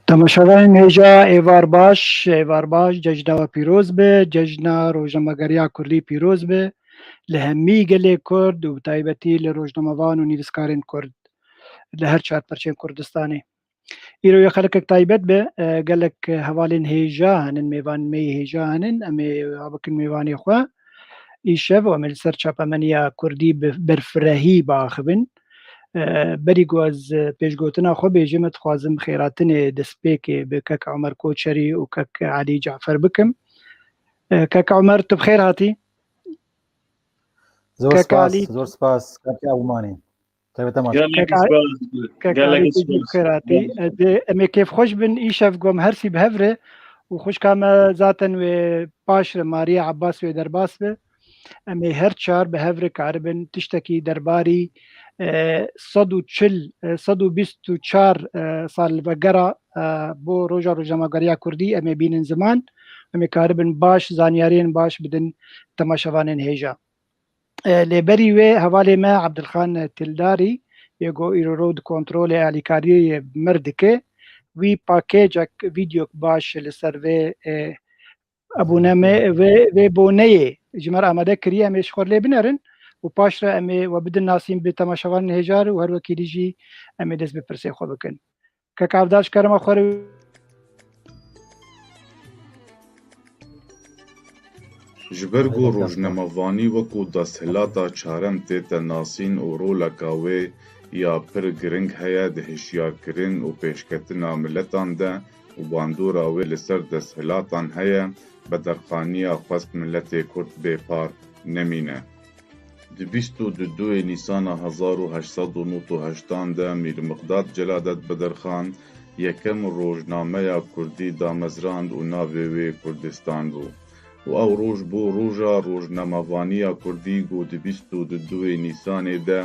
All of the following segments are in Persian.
تماشاوان هجا ایوار باش ججنا و پیروز به ججنا روزنامه‌گریا کردی پیروز به لهمی گله کرد و تایبەتی لە ڕۆژنامەوان و نویسکارên کورد لە هەر چوار پەرچەی کوردستانی. ئیرۆ خەڵکێک تایبەت بێ gelek hevalên hêja henin mêvanmeyê hêja henin em ê bikin mêvanê xwe îşev em ê li ser çapemeniya Kurdî berfirehî biaxivin. berî ku ez pêşgotina xwe bêjim dixwazim xêratinê destpêkê bi kek Emer Koçerî û kek Elî Cefer bikim. Kek Emer tu bi xêr hatî. زۆر سپاس کاتی ئەومانی خێراتی ئەمێ کێفخۆش بن ئیشەف گۆم هەرسی بهەورێ و خوشکامە زاتن وێ پاش ماریە عباس وێ دەرباس بێ ئەمێ هەر چار بەهەورێ کاربن تشتێکی دەرباری 124 سال بەگەرە بۆ ڕۆژە ڕۆژنامەگەریا کوردی ئەمێ بینن زمان ئەمێ کاربن باش زانیاریên baş bidin temaşevanên hêja. لێبەری وێ هەواڵێ me Ebdilxan Tildarî yêgo îroro di kontrolê alîkariyê mir dike wî pakêcek vîdyok baş li ser vê ebûneme vê boneyê ji me re amade kiriye em ê ji xwe lê binerin û paş re em ê we bidin nasîn bi temaşevanên hêjar û her wekî jî em ê dest bi pirsê xwe bikin. Kek avdaş kerema xwe re ji ber ku rojnamevanî weku desthilata çarem tê te nasîn û roleka wê ya pir giring heye di hişyarkirin û pêşketina miletan de û bandora wê li ser desthilatan heye bederxaniya xwest miletê Kurd bêpar nemîne. Di 22 Nîsana 1889 de Mîrmiqdad Celadet Bederxan yekem rojnameya Kurdî damezrand û navê wê Kurdistan bû. و او روز بو روژا روزنامه‌وانیا کردی گو دی 22 نیسانê de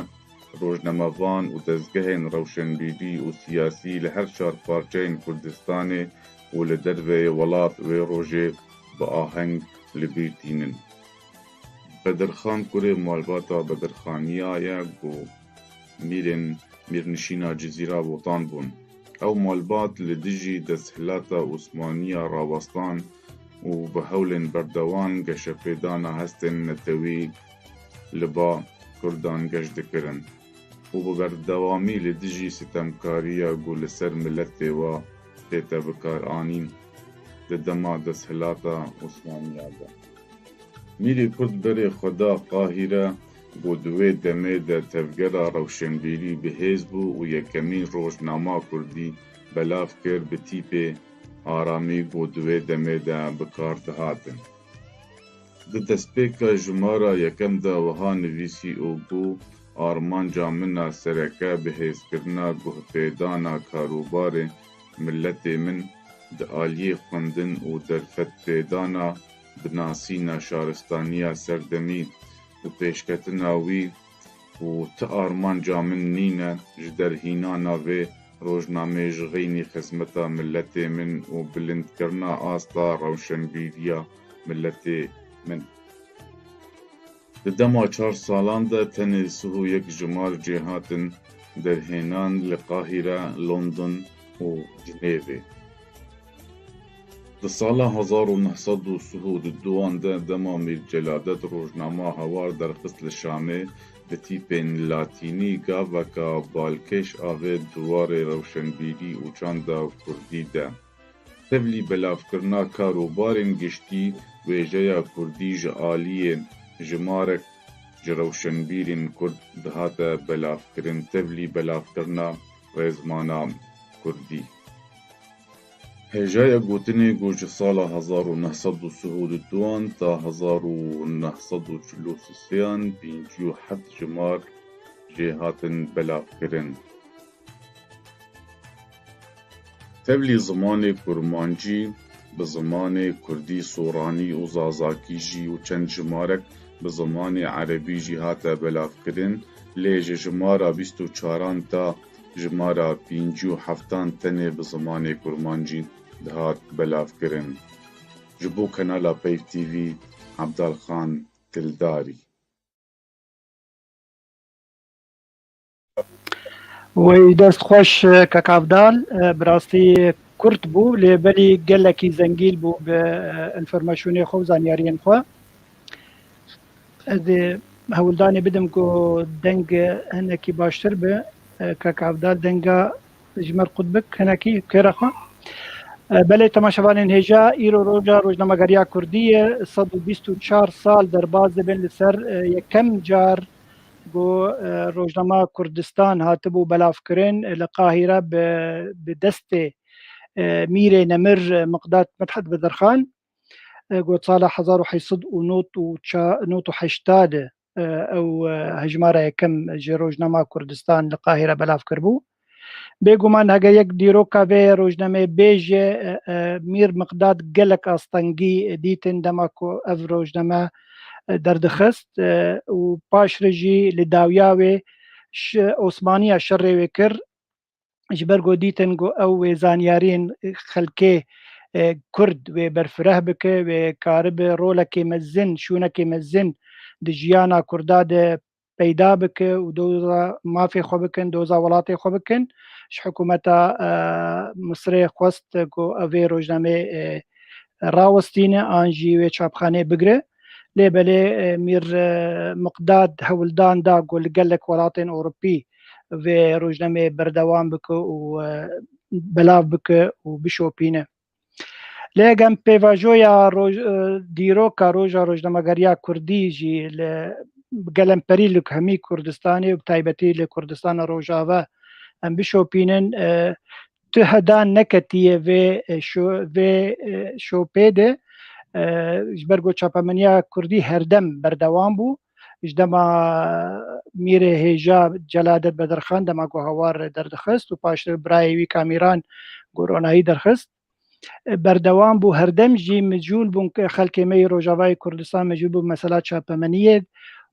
rojnamevan û dezgehên rewşenbîrî û siyasî li her çar parçeyên Kurdistanê û li derveyê welat wê rojê bi aheng li bîr tînin. Bedirxan kurê malbata bedirxaniya ye got mîrên mîrnişîna Cizîra Botan bûn. Ew malbat li dijî desthilata Osmaniya rawestan û bi hewlên berdewan geşepêdana hestên netewî li ba Kurdan geş dikirin û bi berdewamî li dijî sitemkariya ku li ser miletê wa tête bikaranîn di dema desthilata Osmaniya de. Mîrê Kurd berê Xweda Qahîre ku di wê demê de tevgera rewşenbîrî bihêz bû û yekemîn rojnama Kurdî belav kir bi tîpê aramî ku di wê demê de bikar dihatin. Di destpêka jimara yekem de wiha nivîsî û bû armanca min a sereke bihêzkirina guhpêdana karûbarê milletê min di aliyê xwendin û derfetpêdana binasîna şaristaniya serdemî û pêşketina wî û ti armanca min nîne ji derhînana vê rojnamê ji xînî xizmeta milletê min û bilindkirina asta rewşenbîriya milletê min. Di dema 4 salan de tenê 31 jimar cêhatin derhênan li Qahîre, London û Cinêvê. Di sala 1932 de dema Mîrceladet rojnama hewar derxist li Şamê bi tîpên latînî gaveka balkêş avê duwarê rewşenbîrî û çanda Kurdî de. Tevlî belavkirina karûbarên giştî wêjeya Kurdî ji aliyê jimarek ji rewşenbîrên Kurd dihate belavkirin tevlî belavkirina rêzmana Kurdî. Hêjaya gotinê got ji sala 1932 ta 1943 57 jimar jê hatin belavkirin. Tevlî zimanê Kurmancî bi zimanê Kurdî Soranî û Zazakî jî û çend jimarek bi zimanê Erebî jî hate belavkirin, lê ji jimara 24 ta jimara 57 tenê bi zimanê Kurmancî dihat belavkirin. Ji bo kanala Peyv TV, Ebdalxan Dildarî. وی دست خوش کاک عبدال براستی کورت بو لبلی گلکی زنگیل بو به انفرماسیونی خو زانیارین خو از هولدانی بدم کو دنگ هنکی باشتر به کاک عبدال دنگا جمر قطبک هنکی کره خو بله تماشاوانین هجا ایرو روجا روزنامه‌گریا کردی 124 سال در باز بین لسر یکم جار بو روزنامه کردستان هاتبو بلافکرین لقاهره به دست میر نمر مقداد مدحت بدرخان قوت صالح 1880 او هجماره یکم جی روزنامه کردستان لقاهره بلافکر بو بێگومان هەگە یەک دیرۆکاوێ ڕۆژنامە بێژێ میر مقداد gelek astengî dîtin dema ku ev rojname derdixist û paş re jî li dawiya wê Osmaniya şerrê wê kir ji ber ku dîtin ku ew wê zanyariyên xelkê Kurd wê berfireh bike wê karibe rolekê mezin şûnekê mezin di jiyana Kurda de peyda bike û doza mafê xwe bikin doza welatê xwe bikin ji hikûmeta Misrê xwest ku ev ê rojnamê rawestîne an jî wê çapxanê bigire lê belê Mîr Miqdad hewildan da ku li gelek welatên Ewropî vê rojnamê berdewam bike û belav bike û bişopîne. Lê gem pêvajoya dîroka roja rojnamegeriya Kurdî jî li gelemperî li hemî Kurdistanê û bi taybetî li Kurdistana Rojava em bişopînin tu heda neketiye vê şopê de ji ber ku çapemeniya Kurdî herdem berdewam bû ji dema Mîrê hêja Celadet Bedirxan dema ku hewar derdixist û paştir birayê wî Kamîran Goronayî derxist berdewam bû herdem jî mecûl bûn xelkê me yê Rojavayê Kurdistan mecûl bûn mesela çapemeniyê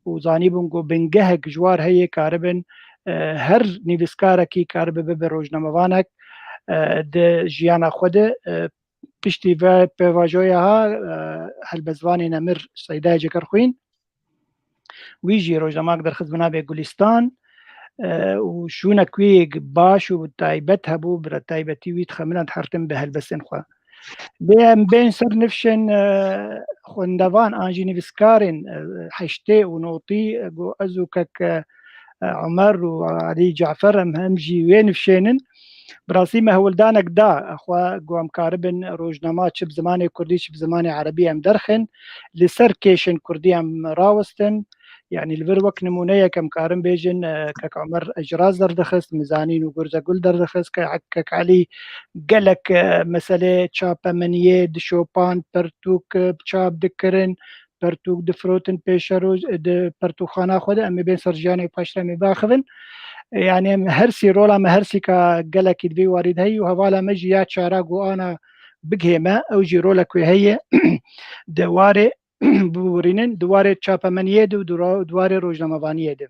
û zanîbûn ku bingehek ji war heye karibin her nivîskarekî karibe bibe rojnamevanek di jiyana xwe de piştî ve pêvajoya ha helbezvanê Nemir Seydayê Cekerxwîn wî jî rojnamek derxist bi navê Gulîstan û şûnek wî baş û taybet hebû bi taybetî wî dixeminin hertin bi helbesên xwe. Bê em bên ser nifşên xwendevan an jî nivîskarên heştê û notî got ez û kek Emer û Elî Cefer em hem jî wê nifşênin bi rastî me hewildanek da xwe got em karibin rojnama çi bi zimanê Kurdî çi bi zimanê Erebî em derxin li ser kêşên Kurdî em rawestin yani li vir wek nimûneyek em karin bêjin kek Emer Ejraz derdixist Mizanîn û Gurzegul derdixist kek Elî gelek meselê çapemeniyê dişopan pirtûk çap dikirin پرتوک دفروتن پیش روز د پرتوخانه خود ام بین سرجانی پاشره می باخذن يعني هرسي رولا ما هرسي كقلك دبي وارد هي وهوالا مجي يا شارق وانا بقهمة او جي رولا كوي هي دواري بورينن دواري تشابا من يدو دواري روجنامه وان يدو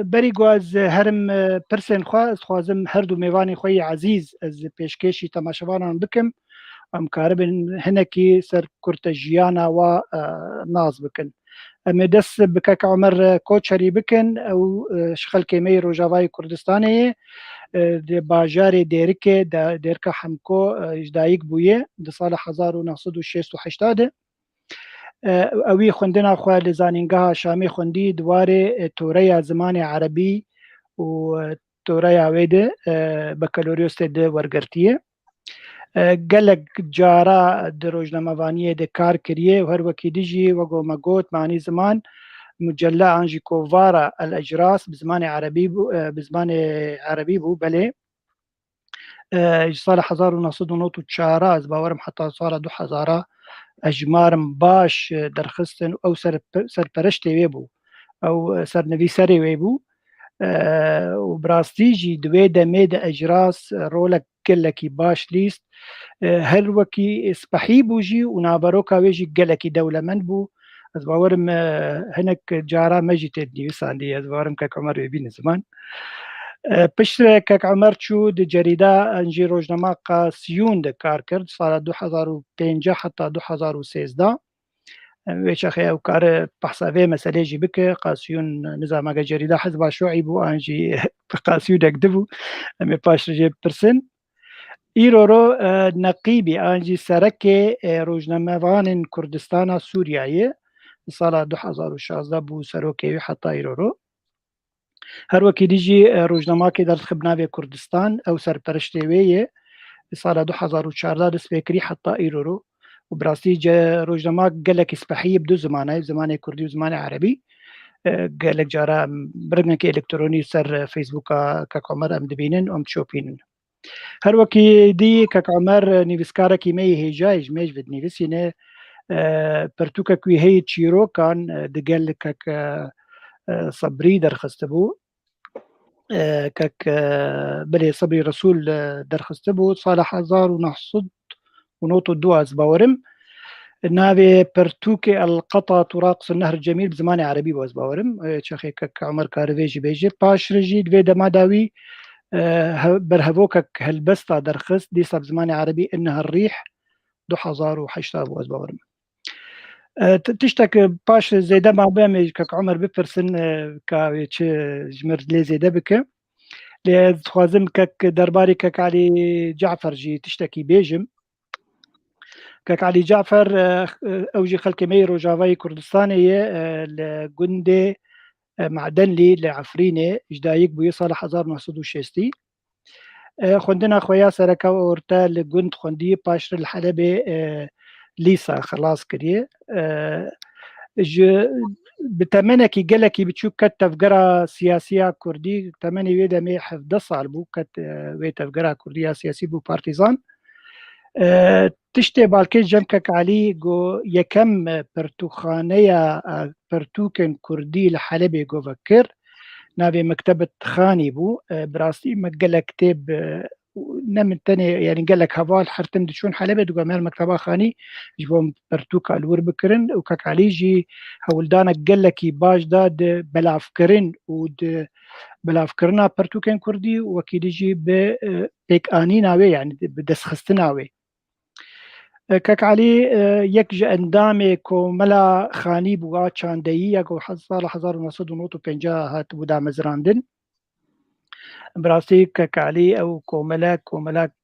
بری گواز هرم پرسن خوازم هر دو میوانی خوی عزیز از پیشکشی تماشاوانان بکم ام کاربن هنکی سر کرت جیانا و ناز بکن ام دس بکک عمر کوچری بکن او شخل کمی روجاوای کردستانی د باجار دیرکه د دیرکه حمکو اجدایک بویه د سال 1986 اوی خوندنا خو لزانینگاه شامی خوندی دواره توره زمان عربی و توره اویده بکالوریوس د ورگرتیه گلک جارا د روزنامه‌وانی د کار کریه و هر وکی دیجی وگو مگوت معنی زمان مجله انجی کووارا الاجراس بزمان عربی بو بله سال 1994 از باورم حتی سال 2000 اجمارم باش درخستن او سرپرشتی وی بو او سرنویسری وی بو و براستیجی دوی دمه د اجراس رولک گلکی باش لیست هر وکی اسپحی بوجی و نابروکا ویجی گلکی دولمند بو از باورم هنک جارا مجی تدنیوسان دی از باورم که عمر ببین زمان پشت که عمر چو د جریده انجی روزنامه قاسیون د کار کرد سال 2005 حتی 2013 ویچخه او کار بحثاوی مسئله جی بکه قاسیون نظام اگه جریده حزب شوعی بو انجی قاسیون اکدبو امی پاش رجی پرسن ایرو رو نقیبی انجی سرک روزنامه‌وان کردستان سوریایی سال 2016 بو سروکی حتی ایرو رو هر وکی دیجی روزنامه که در خبناوی کردستان او سرپرشتی ویه سال 2014 دست فکری حتی ایرو رو و براستی روزنامه گلک اسپحی بدو زمانه زمان کردی و زمان عربی گلک جارا برنامج الکترونی سر فیسبوک که عمر ام دبینن ام تشوفینن هر وکی دی که عمر نویسکاره کی می هیجایج میج ود نویسینه پرتوکه کوی هی چیرو کان دگل که صبری درخسته بو كك بلي صبري رسول درخسته بو سال 1900 ونوتو دواز باورم نابي برتوكي القطا تراقص النهر الجميل بزمان عربي واز باورم شيخي كك عمر كارفيجي بيجي باش رجي دوي دما داوي برهبوكك هلبستا درخست دي صاب زمان عربي انها الريح 2008 واز باورم تشتك باش زيدا ما بامي كك عمر بفرسن كاويتش جمر لي زيدا بك لي خوازم كك درباري كك علي جعفر جي تشتكي بيجم كك علي جعفر اوجي خلق ميرو جافاي كردستاني لجندي معدن لي لعفريني جدايك بو يصل 1960 خوندنا خويا سركا ورتا لجند خوندي باشر الحلبي ليسا خلاص كريه بتمنكي قالكي بتشوف كتف قرا سياسية كردي تمني ويدا مي حفظ صار بو كت ويتف قرا كردية سياسي بو بارتيزان تشتي بالكي جمكك علي جو يكم برتوخانية برتوكن كردي لحلبي جو فكر نابي مكتبة خاني بو براستي مقلا كتاب نمن تاني يعني قال لك هفال حرتم دشون حلبة دوغا مال مكتبة خاني جبهم برتوكا الور بكرن وكاك عليجي هولدانا قال لك باش داد بلا فكرن ود بلا فكرنا برتوكين كردي وكيديجي بيك اني ناوي يعني بدس خستناوي كاك علي يكجا اندامي كوملا خاني بوا چاندهي يكو حصال 1950 هات بودا مزراندن براسي كعلي او كوملا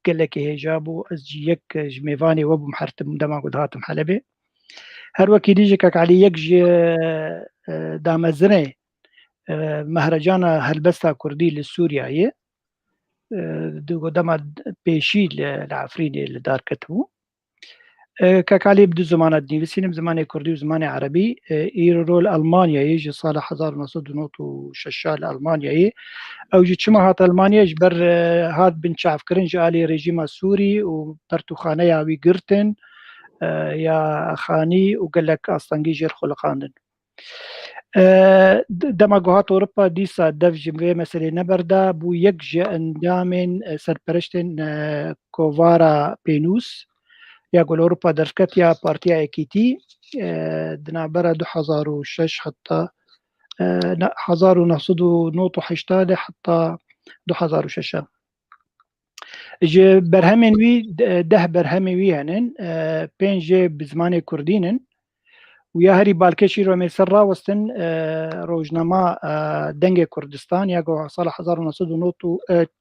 قالك هجابو ازجيك جميفاني وابو محرتم دما قد هاتم حلبي هر وكي ديجي كعلي يكج دامزري مهرجان هلبستا كردي للسوريا دو دما بيشي العفريني اللي دار كتبو كعلي بدو زمان ديفسين زمان كردي وزمان عربي رول المانيا يجي صالح 1906 المانيا او جي چما هات المانيا جبر هات بن شعف كرنج علي رژیم سوري و برتوخانه اوي گرتن يا خاني وقال لك أصلا جير خلقاندن دماغوهات أوروبا ديسا دفج في مسألة نبردا بو يكجي اندامن سرپرشتن كوفارا بينوس يقول أوروبا دركت يا بارتيا إيكيتي دنابرا 2006 حتى 1980 حتى 2006 جي برهمن وي ده برهمن وي هنن بين جي بزمان كردينن ويا هري بالكشي رو مسرا وستن روجنما دنگ كردستان يقو صالح 1900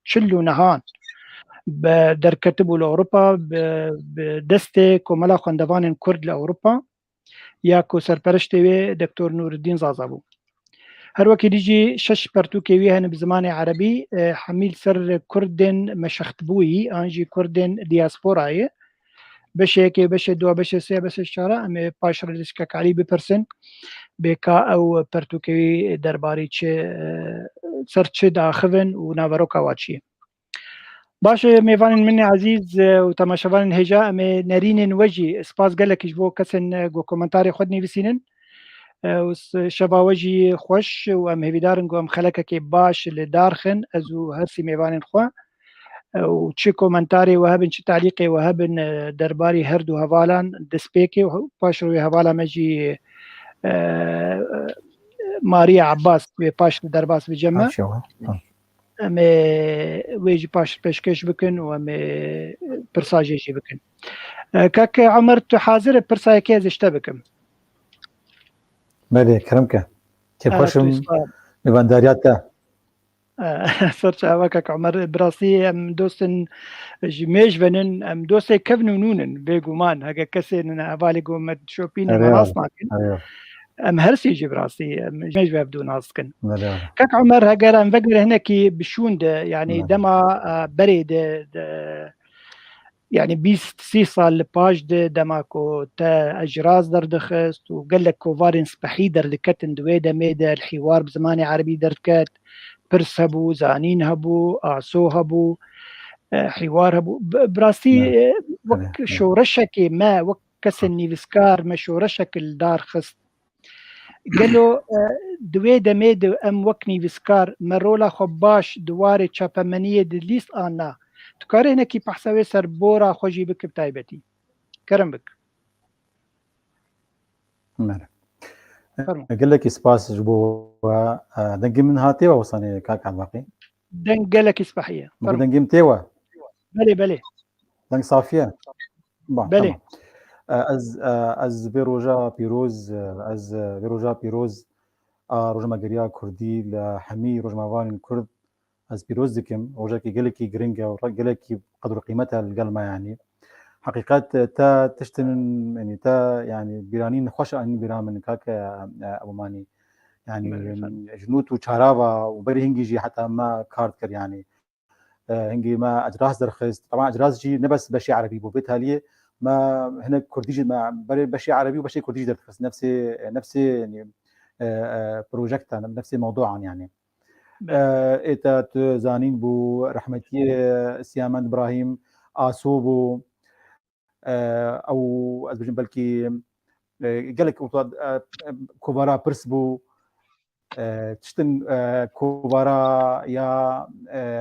تشلو نهان در كتبوا لأوروبا بدستي كملا خندوان كرد لأوروبا ياكو سرپرشتي دكتور نور الدين زازابو هر وكي ديجي شش برتوكي ويهن بزمان عربي حميل سر كردن مشختبوي انجي كردن دياسبوراي بشيكي بش دو بش سي بش الشارع ام باشر لسكك علي ببرسن بكا او برتوكي درباري سرچ داخفن ونافروكا واتشي باش ميفان مني عزيز وتماشفان هجا ام نرين وجي سباس قالك جبو كسن جو كومنتاري خدني بسينن شبا وجي خوش وام هبيدارن قوم خلقك باش لدارخن ازو هرسي ميفان خوا وتشي كومنتاري وهبن تشي تعليقي وهبن درباري هردو هفالان دسبيكي وباشرو هفالا مجي ماريا عباس باش درباس بجمع ام ويجي باش بشكش بكن وام برساجي جي بكن كاك عمر تحاضر برساي كيز اشتبكم بله كرمك كيف خوشم مباندارياتا صرت اوكاك عمر براسي ام دوسن جميج بنن ام دوسي كفنونون بيغومان هكا كسن افالي قوم شوبين مناصنا ام هرسي جبراسي جميج بابدو ناسكن كاك عمر هكا ام فقر هناك بشون يعني دما بريد يعني 20 صال باج دماكو تا اجراز دردخست وقال لك كوفارين سبحيدر لكتن دويدا ميدا الحوار بزماني عربي دركات برس هبو زانين هبو اعصو هبو حوار هبو براسي وك شورشك ما وك كسني بسكار ما شورشك الدار خست قالوا دويدا ميدا ام وكني بسكار مرولا خباش دواري تشابمانية دليس انا تكاري هنا كي بحسوي سر بورا خوجي بك بتايبتي كرم بك قال لك سباس جبو دنجي من هاتي وصاني كاك على الباقي دنج لك اسبحيه دنجي متيوا بلي دنج صافيه بلي از بيروجا بيروز روجا ماغريا كردي لحمي روجا مافان كرد از بيروز دكم روجا كي قالكي جرينجا وقالكي قدر قيمتها القلمه يعني حقيقات تا تشتن يعني تا يعني بيرانين خوش اني بيران من كاك ابو ماني يعني جنوت وشارابا وبري هنجي حتى ما كارد كر يعني هنجي ما اجراس درخست طبعا اجراس جي نبس بشي عربي بوبيتاليه ما هنا كرديجي ما بري بشي عربي وبشي كرديجي درخست نفس يعني بروجكت نفس موضوعا يعني ايتا زانين بو رحمتي سيامان ابراهيم اسوبو او ازبجن بلكي قالك كوبارا برسبو تشتن كوبارا يا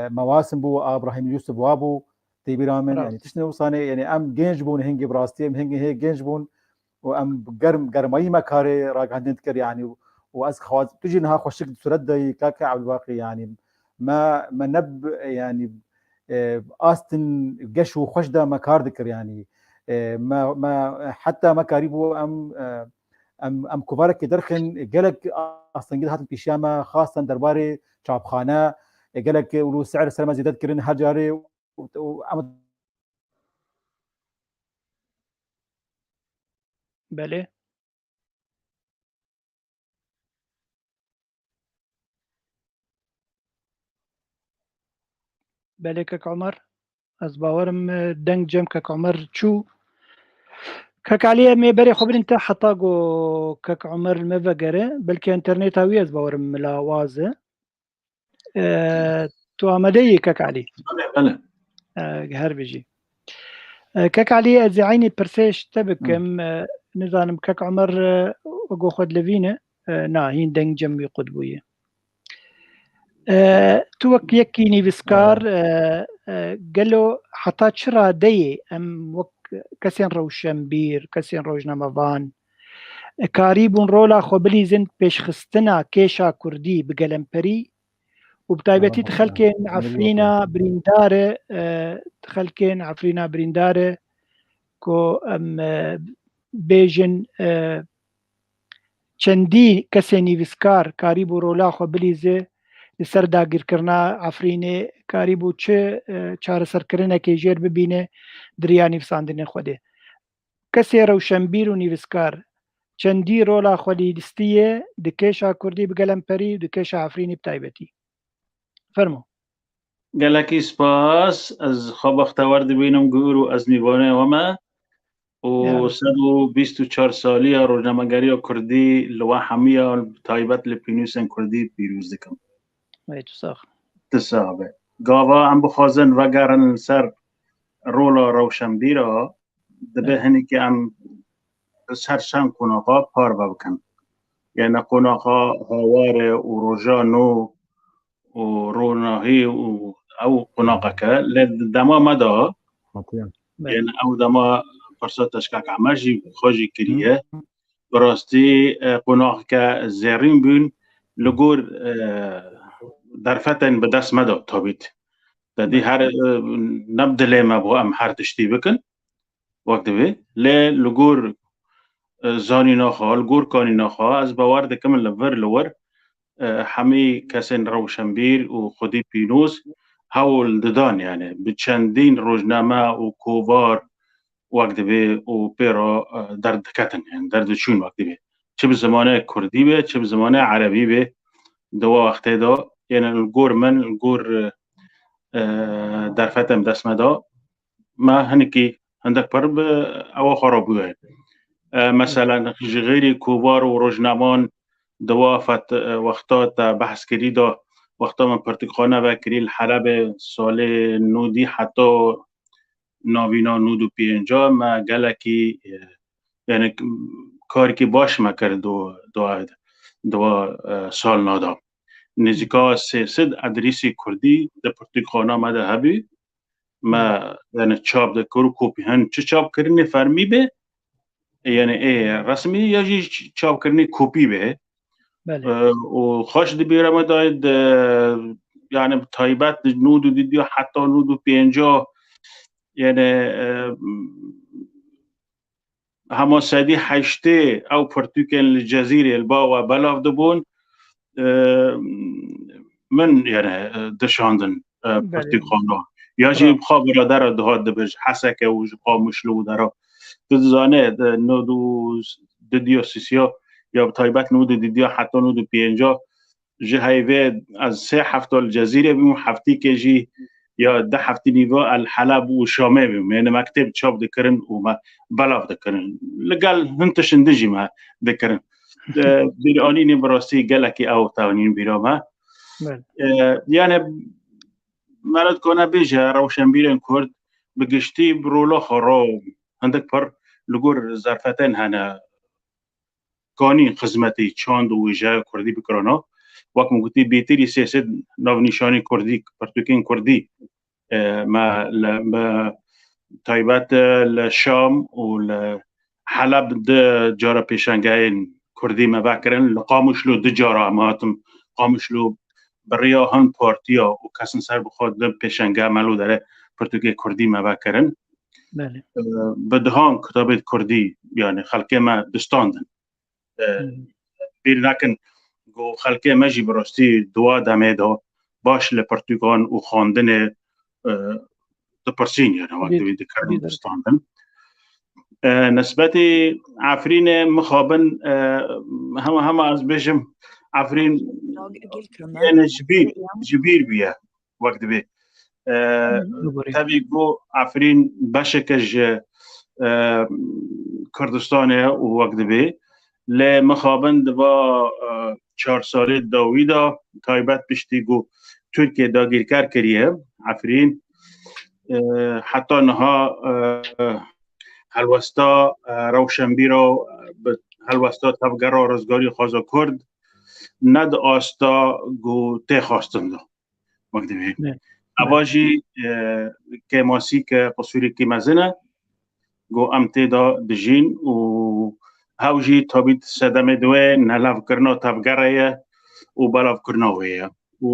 مواسم بو ابراهيم يوسف وابو تيبيرامن يعني تشتن وصاني يعني ام جنجبون هنجي براستي هنجي هي جنجبون وام قرمي مكاري راك عندنا تذكر يعني واز خوات تجي نها خوشك تردي كاكا على الباقي يعني ما نب يعني استن قشو خوش دا مكار ذكر يعني ما حتى مكاريبو ام كبارك درخن قالك اصلا قد هات البيشامه خاصه درباري شابخانه قالك ولو سعر السلامه زيادات كرين هجاري بله بله كاك عمر از باورم دنگ جم كاك عمر شو كاك عليه مي بري خبر انت حطاقو كاك عمر المفقرة بلكي انترنت هاوي از باورم ملاوازة تو عمدي كاك علي بله هر بيجي كك علي از عيني برسيش تبكم نظام كك عمر وقو خد لفينه نا هين دنگ جمي قدبوية توك يكيني بسكار قالوا حتى شرا دي ام وك كسين روشنبير كسين روجنا مفان كاريبون رولا خبلي زند بيش خستنا كيشا كردي بقلمبري وبتايبتي تخلكين عفرينا بريندارة تخلكين عفرينا بريندارة كو ام بيجن چندی کسی نیویسکار کاری بو رولا خو بلیزه لسر داگیر کرنا عفرینه کاری بو چه چاره سر کرنه که جیر ببینه دریا نیوساندنه خوده کسی روشنبیر و نیویسکار چندی رولا خو لیستیه دکیشا کردی بگلم پری و دکیشا عفرینی بتایبتی فرمو گلکی سپاس از خواب اختوار بینم گورو از نیوانه وما و 124 سالی روزنامه‌نگاری کردی لوا حمیه تایبت لپینوسن کردی پیروز دکم تصابه گاوا هم بخوازن وگرن سر رولا روشنبیرا دبه هنی که هم سرشن کناقا پار بکن یعنی کناقا هواره و روژانو و روناهی و او قناقه که لدما مدا یعنی او دما فرصت تشکک عمرجی خوشی کریه براستی قناقه که زیرین بین لگور درفتن به دست مدا تابید دادی هر نبدله ما بو ام هر تشتی بکن وقت بی لگور زانی ناخوا لگور کانی ناخوا از باورد کمل لور حمی کسین روشنبیر و خودی پینوز هول ددان یعنی بچندین روزنامه و کوبار وقت به و پیرا درد کتن یعنی درد چون وقت به چه به زمانه کردی به چه به زمانه عربی به دو وقت دا یعنی الگور من الگور در فتم دست مدا ما هنکی هندک پر به او خرابوه مثلا غیری کوبار و روزنامان دوافت وقتات بحث کری دا وقتا من پرتقانه و کری الحلب سال نودی حتی ناوینا نود و پینجا ما گلکی یعنی کاری که باش ما کرد دو سال نادا نزدیکا 300 ادریسی کردی در پرتقانه ما ده هبی ما یعنی چاپ ده کرو کوپی هن چه چاپ کرنی فرمی به یعنی رسمی یا جی چاپ کرنی کوپی به و خوش دی بیرم داید یعنی تایبت نود و دیدی حتی نود و پینجا یعنی هما سادی حشته او پرتوکن الجزیره البا و بلاف دبون من یعنی دشاندن پرتوکانا یا جی بخوا برادر دهات دبج حسکه و قامشلو درا دزانه نود و دیدی و سیسیا یا تایبت نود دیدی حتی نود پینجا جهایوه از 3 هفته الجزیره بیم هفتی که جی یا 10 هفته نیوا الحلب و شامه بیم یعنی مکتب چاپ دکرن و ما بلاف دکرن لگل هنتشن دجی ما دکرن بیرانی براستی گلکی او تاونین بیرامه یعنی مرد کنه بیجه روشنبیرن کرد بگشتی برولا خراب هندک پر لگور ظرفتن هنه کانی خدمتی چاند و ویژه کردی بکرانا وقت مگوتی بیتری 300 ناو نشانی کردی پرتوکین کردی ما تایبت لشام و حلب ده جارا پیشنگاین کردی ما بکرن لقامشلو ده جارا اماتم قامشلو بریا هن پارتیا و کسن سر بخواد ده پیشنگا ملو داره پرتوکی کردی ما بکرن بدهان کتاب کردی یعنی خلقه ما دستاندن بیر نکن گو خلقه مجی براستی دوا دمه دا باش لپرتوگان و خواندن دپرسین یعنی وقت دویده کردن دستاندن نسبت عفرین مخابن همه از بشم عفرین یعنی جبیر بیه وقت بی تبی گو عفرین بشکج کردستانه و وقت بی ل مخابن دوا 4 ساله داویدا تایبت پشتی گو ترکیه داگیرکار کریه عفرین حتی نها هلوستا روشنبیر و هلوستا تفگر و رزگاری خوازا کرد ند آستا گو تی خواستند مکدوی اواجی که ماسی که قصوری که مزنه گو امتی دا دجین و هاوجی تابید صدمه دوه نلاف کرنا تفگره و بلاف کرنا ویه و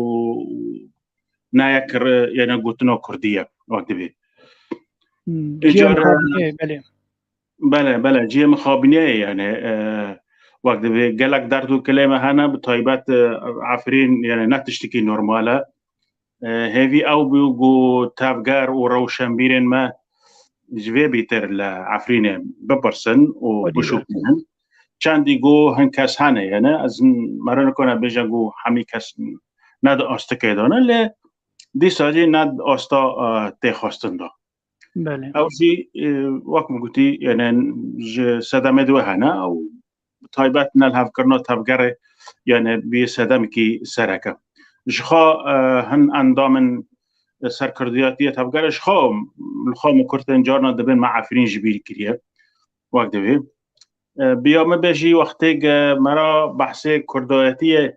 نایکر یعنی گوتنا کردیه مکدوی جیه مخابنیه بله جیه مخابنیه یعنی وقت به گلک درد و کلمه هنه به طایبت عفرین یعنی نتشتکی نرماله هیوی او بیو تفگر و روشنبیرین ما جوی بیتر لعفرین بپرسن و بشوکنن چندی گو هن کس هنه یعنی از مرا نکنه بیجا گو همی کس ند آسته دانه لی دی ساجی ند آستا تی خواستن دا بله او جی وقت مگوتی یعنی صدمه دو هنه او طایبت نلحف کرنا تفگر یعنی بی صدم کی سرکه جخوا هن اندامن سرکردیاتی تفگر جخوا مکرتن جارنا دبن مع عفرین جبیل کریه وقت دوی بیامه بجی وقتی که مرا بحث کردایتی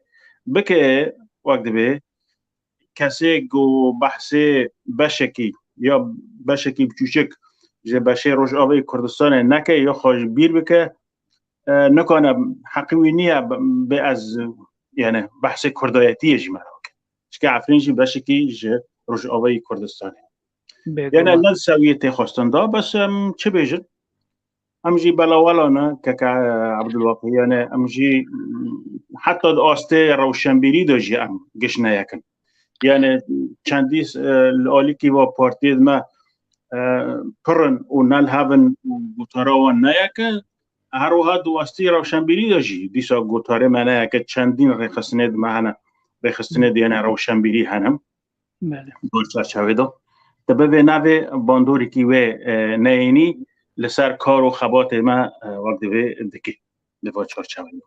بکه وقت دوی کسی گو بحث بشکی یا بشکی بچوچک جه بشه روش آوی کردستان نکه یا خواهش بیر بکه نکنه حقیقی نیه به از یعنی بحث کردایتی جمعه که عفرینجی بشکی جه روش آوی کردستانه یعنی نه سویت خواستنده بس چه بیجن امجی بلاولانه که عبدالواقعی یعنی امجی حتی آسته روشنبیری داشتی ام گشنه یکن یعنی چندیس لالی که با پارتی ما پرن و نل هاون گوتاراوان نیکن هر وقت دواستی روشنبیری داشتی دیسا گوتاره منه که چندین رخصنید مهنه رخصنید یعنی روشنبیری هنم دوست چاوی دو تبه نوی باندوری که و نینی لسر کار و خبات ما وقت دوی دکی دفاع چارچاوی دو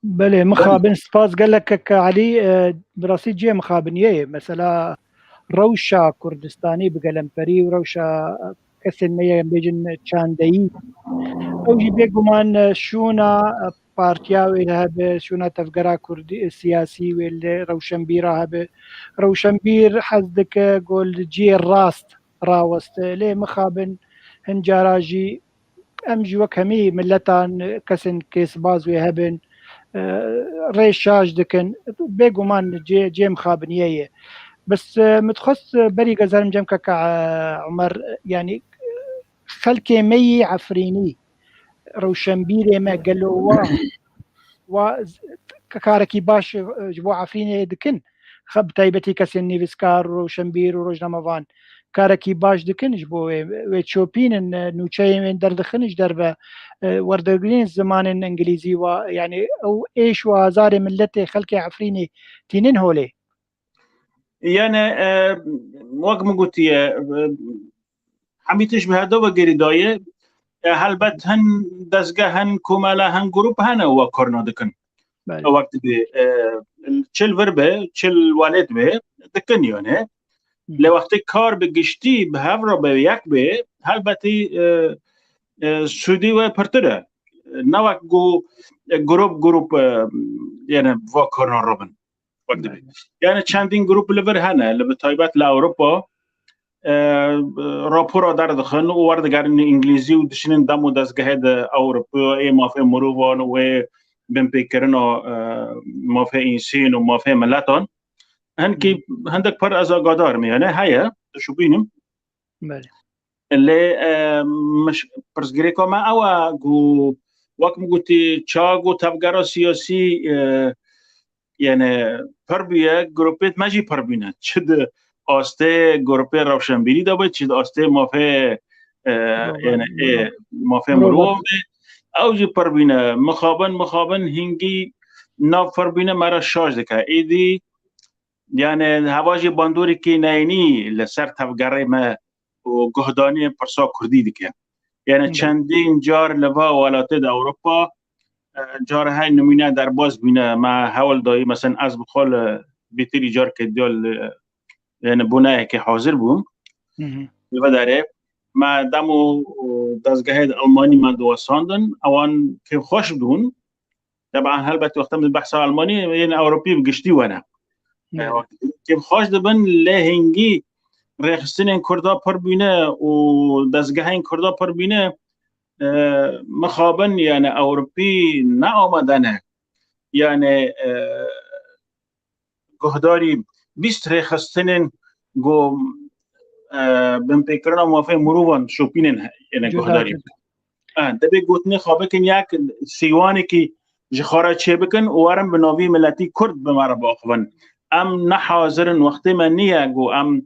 بله مخابن سپاس قالك كعلي براسي جي مخابنيه مثلا روشا كردستاني بقلمبري وروشا كسن مية بيجن تشاندي اوجي بيقومان شونا بارتياوي هذا شونا تفقرا كردي سياسي واللي روشنبيرا هذا روشنبير حزدك قول جي الراست راوست ليه مخابن هنجاراجي امجي وكمي ملتان كسن كيس بازوي هبن ريشاج دكن بيقومان جي مخابنيه بس متخص بري قزارم جمكك عمر يعني خلكي مي عفريني روشنبيري ما قالوا و كاركي باش جبو عفريني دكن خب تايبتي كسني بسكار روشنبير وروجنمافان كاركي باش دكن جبو ويتشوبين نوچاي من دردخنج دربه وردقلين زمان انجليزي ويعني او ايش وازار ملتي خلكي عفريني تينين هولي يعني وقت ما قلت حميتش بهذا وغير دايه هلبت هن دزگه هن کومالا هن گروپ هن و کارنا دکن وقت به چل وربه چل والد به دکن یعنی لوقت کار به گشتی به هفرا به یک به هلبتی سودی و پرتره نوک گو گروپ یعنی و کارنا روبن وقت به یعنی چندین گروپ لور هنه لبه تایبت لاوروپا راپورا در دخن و وردگرن انگلیزی و دشنن دمو دزگه ده اروپا ای مافه مروان و بمپیکرن و مافه اینسین و مافه ملتان هنکی هندک پر از آگادار میانه هیا شو بینیم بله اللي مش پرسگری که ما او گو وقت مگوتی چا گو تفگرا سیاسی یعنی پر بیه گروپیت مجی پر بینه چه آسته گروپ روشنبیری داره چیز آسته مافه یعنی مافه مروه اوجی پربینه مخابن هنگی ناف پربینه مرا شاج دکه ایدی یعنی هواجی باندوری که نینی لسر تفگره ما و گهدانی پرسا کردی دکه یعنی چندین جار لوا ولایت اروپا جار های نمونه در باز بینه ما حول دایی مثلا از بخال بیتری جار که دیال یعنی بونه که حاضر بوم الوداره ما دامو دزگاه المانی ما دوساندن اوان که خوش بدون طبعا هلبت وقت من البحث الماني يعني اوروبي بقشتي وانا كيف خوش دبن لهنگی رخصتين كردا پر بینه و دزگاهین کردا پر بینه مخابن يعني اوروبي نه آمدنه يعني گهداری 20 رخصتين گو بن پیکرنا موافق مروان شوپینن يعني گهداری دبی گوتنی خوابه کن یک سیوانی که جخارا چه بکن و ورم به ناوی ملتی کرد به مرا باخون ام نه حاضرن وقتی من نیه گو ام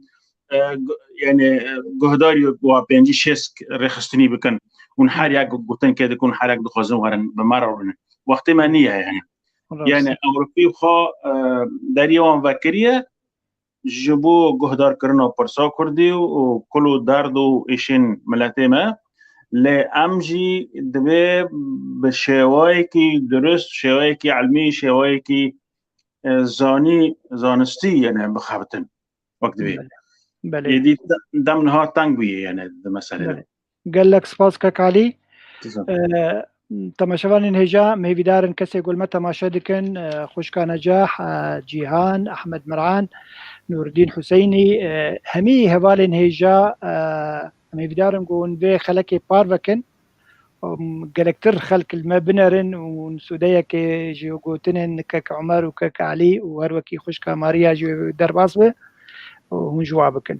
يعني گهداری و پنجی شست رخصتنی بکن اون هر یک گوتن که دکون هر یک دخوازن ورن به مرا ورن وقتی من نیه يعني اوروپی خوا دریوان وکریه جبو گهدار کرنا پرسا کردی و کلو درد و ایشین ملتی ما لامجي دبي بشوايكي درست شوايكي علمي شوايكي زانستي يعني بخابتن وقت دبي يدي دم نهار تنگ بيه يعني المسألة قال لك سباس كاكالي تماشوان انهجا مهيدارن كسي يقول متى ما شدكن خوشكا نجاح جيهان احمد مرعان نور الدين حسيني همي هوال انهجا مهيدارن قون بي خلقي بارفكن قلقتر خلق المبنرن ونسوديا كي جيو قوتنن كاك عمر وكاك علي وهروكي خوشكا ماريا جيو درباسبه وهون جوابكن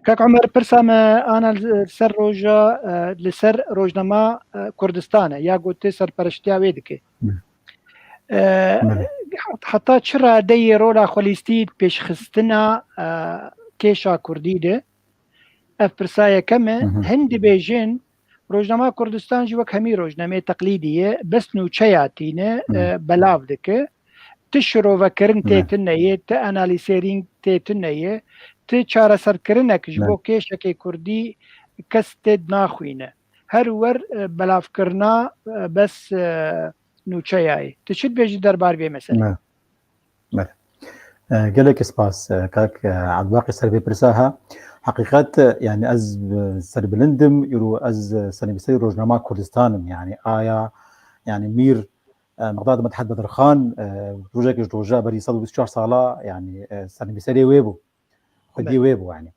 كاك عمر برسام انا سر روجا لسر روجنما كردستان يا قلت سر برشتيا ويدك حتى شرا دي رولا خليستيد بيش خستنا كيشا كرديده اف برسايا كما هند بيجين روجنما كردستان جوك همي روجنما تقليدية بس نو چياتينه بلاف دكه تشرو وكرن تيتنيه تاناليسيرين تيتنيه تشارة سركرنك جبو كيشكي كردي كستد ناخوينه هر ور بلاف كرنا بس نوچياي تشد بيجي دربار بي مثلا قالك سباس كاك عبد باقي سربي برساها حقيقة يعني از سربلندم يرو از سنبسي روجنما كردستان يعني آيا يعني مير مقداد مدحت بدر خان روجا بري 124 صالة يعني سنبسي ويبو خدي ويبو يعني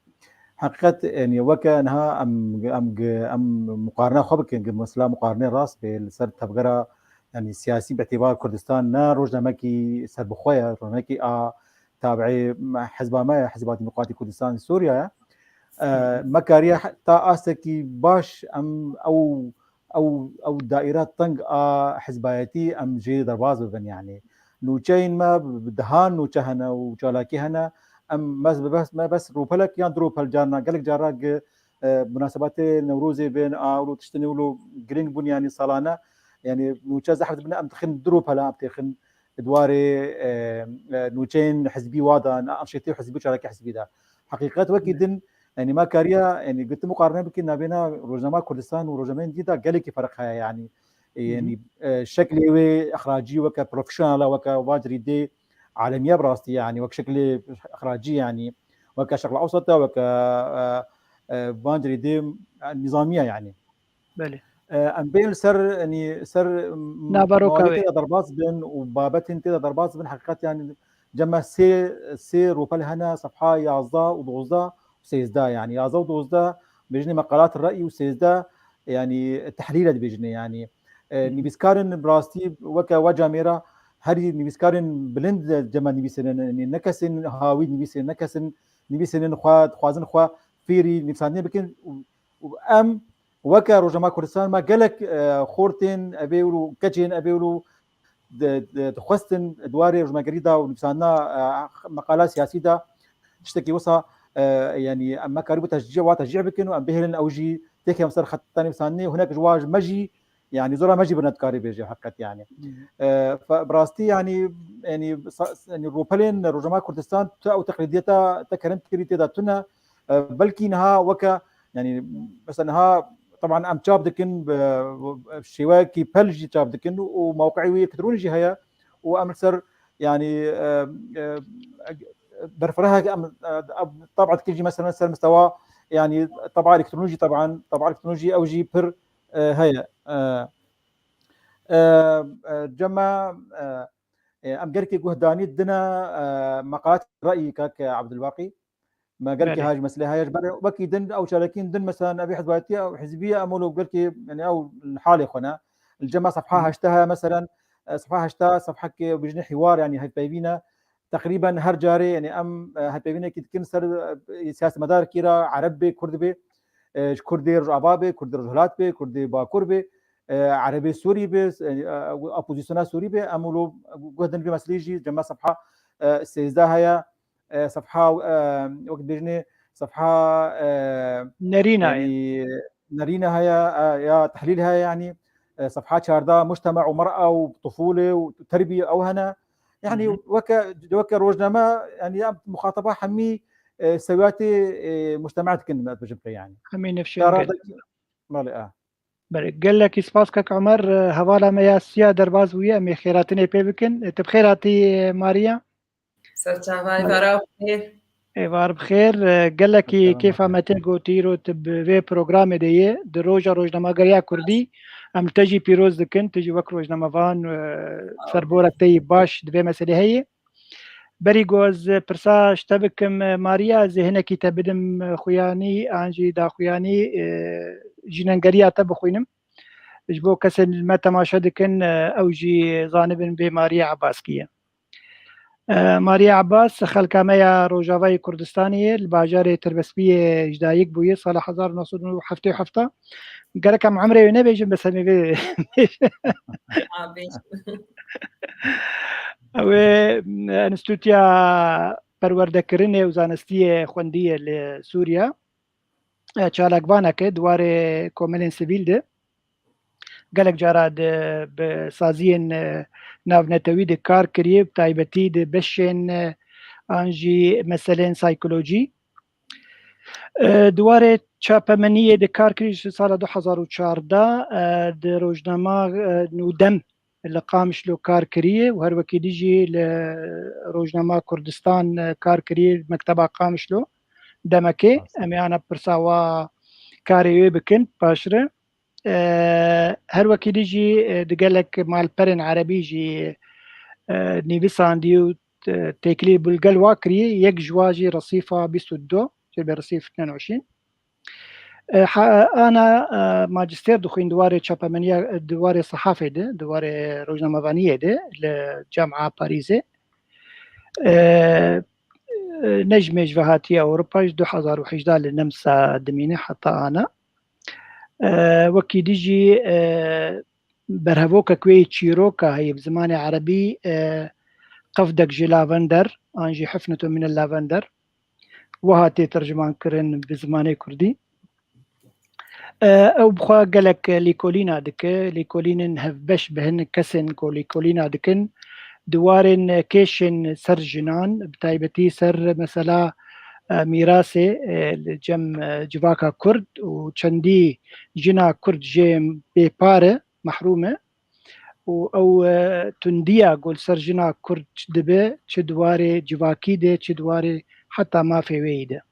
حقيقة يعني وكا انها ام مقارنة خبك مثلا مقارنة راس بالسر تبقرا يعني سياسي باعتبار كردستان نا روجنامكي سر بخويا روجنامكي تابعي حزبات ديمقراطي كردستان سوريا مكاريا تا استكي باش ام او دائرات طنق حزبايتي ام جي درباز بن يعني نوچين ما بدهان نوچهنا وجالاكي هنا ام بس روبلك يان دروبل جارنا قالك جاراق مناسبات نوروزي بين اولو تشتني ولو جرينج بن يعني صالانه يعني نوچا زحمت بنا ام تخن دروبلا تخن ادواري نوچين حزبي وادا انشيتي حزبي شراكه حزبي ده حقيقه وكيدن يعني ما كاريا يعني قلت مقارنه بكنا بين روجنما كردستان وروجنما جديده قال لك فرقها يعني شكلي اخراجي وكبروفيشنال وكواجري دي عالميه براستي يعني وكشكل اخراجي يعني وكشغل اوسط وك باندري دي نظاميه يعني بله ام بين سر يعني سر نابروكاوي ضربات بين وبابتين تدا ضربات بين حقيقه يعني جمع سي روبل هنا صفحه يازدا ودوزدا وسيزدا يعني يازدا ودوزدا بيجني مقالات الراي وسيزدا يعني التحليل بيجني يعني نبيسكارن براستي وكا وجاميرا هري نبيسكارن بلند جمع نبيسن نكسن هاوي نبيسن نكسن نبيسن خوازن خوا فيري نفساني بكن ام وكا روجنما كردستان ما قالك خورتين ابيولو كاتشين ابيولو تخستن دواري روجنما قريدا ونفسانا مقالات سياسيه تشتكي وصا يعني اما كاربو تشجيع وتشجيع بكن وام بهلن اوجي تيكي مسار خط ثاني مساني هناك جواج مجي يعني زورا مجي بنات كاري بيجي حقت يعني فبراستي يعني روبلين روجنما كردستان او تقليديتها تكرمت كريتي داتنا بلكي نها وكا يعني مثلا نها طبعا ام تشابدكن بشواكي بلجي تشابدكن وموقعي الكتروني هي وامسر يعني برفرها طبعا تجي مثلا مستوى يعني طبعا الكترونولوجي طبعا الكترونولوجي اوجي بر هيا جمع ام قالك جهداني دنا مقالات رايي كاك عبد الباقي ما قالك هاج مسألة هاي بكي دن او شاركين دن مثلا ابي حزباتيه او حزبيه امولو قالك يعني او الحالي خنا الجمع صفحه هشتها مثلا صفحه هشتها صفحه بجني حوار يعني هاي بايبينا تقريبا هر جاري يعني ام هاي بايبينا كي كنسر سياسه مدار كيرا عربي كردبي كردي رجابي كردي رجلات كردي باكوربي عربي سوري بس اپوزيسيون سوري بي امولو جهدن في مسليجي جمع صفحه سيزدا هيا صفحه وقت بيجني صفحه نارينا يعني نارينا هيا يا تحليلها يعني صفحات شاردا مجتمع ومراه وطفوله وتربيه او هنا يعني وكا روجنامه يعني مخاطبه حمي سواتي مجتمعات كلمه بجبقه يعني همي نفشن مالي قال لك سباسكك عمر هوالا مياسيا درباز ويا مي خيراتني بيبكن تبخيراتي ماريا سرچاوای برا بخیر ایوار بخیر قال لك كيف ما تلقوا تيرو تبي برنامج دي دروجا روجنامه غريا كردي ام تجي بيروز دكن تجي وك روجنامه فان سربوره تي باش دبي مسألة هي بري جوز برسا اشتبكم ماريا ذهنك تبدم خوياني انجي دا خوياني جننغريا تبخوينم جبو كسن ما تماشا دكن اوجي زانبن بماريا عباسكيه ماريا عباس خلكاميا روجافاي كردستاني الباجاري تربسبيه جدايك بوي صالح 1907 قالك ام عمري ونبي بس مي او انستوتيا پروردەکردنê û zanistiyê xwendiyê li Sûriya çalakvaneke duwarê komelên sivîl de gelek cara bi saziyên navnetewî de kar kiriye bi taybetî di beşên an jî meselên saykolojî duwarê çapemeniyê de kar kiriye ji sala 2014 di rojnama nûdem li Qamişlo kar kiriye û her wekî dî jî li rojnama Kurdistan kar kiriye mekteba Qamişlo demekê em ê ana pirsa wa karê wê bikin paşir e her wekî dî jî di gelek malperên erebî jî nivîsandî û têkilî bilgel wa kiriye yek ji wan jî resîfa 22 ji ber resîf 22 انا ماجستير دخوين دواري تشابامنيا دواري صحافه ده دواري روزنامه‌وانیه ده لجامعه باريزه نجم جوهاتي اوروبا 2018 لنمسا دمينه حتى انا وكي ديجي برهفوكا كوي تشيروكا هي بزمان عربي قفدك جي لافندر انجي حفنته من اللافندر وهاتي ترجمان كرن بزماني كردي او بخوا قالك ليكولينا دك ليكولين هفبش بهن كسن ليكولينا دكن دوارن كيشن سر جنان بتايبتي سر مثلا ميراثي جم جواكا كرد وچندي جنا كرد جيم بيباره محرومه او تنديا قول سر جنا كرد دبه چدواري جواكي ده چدواري حتى ما في ويده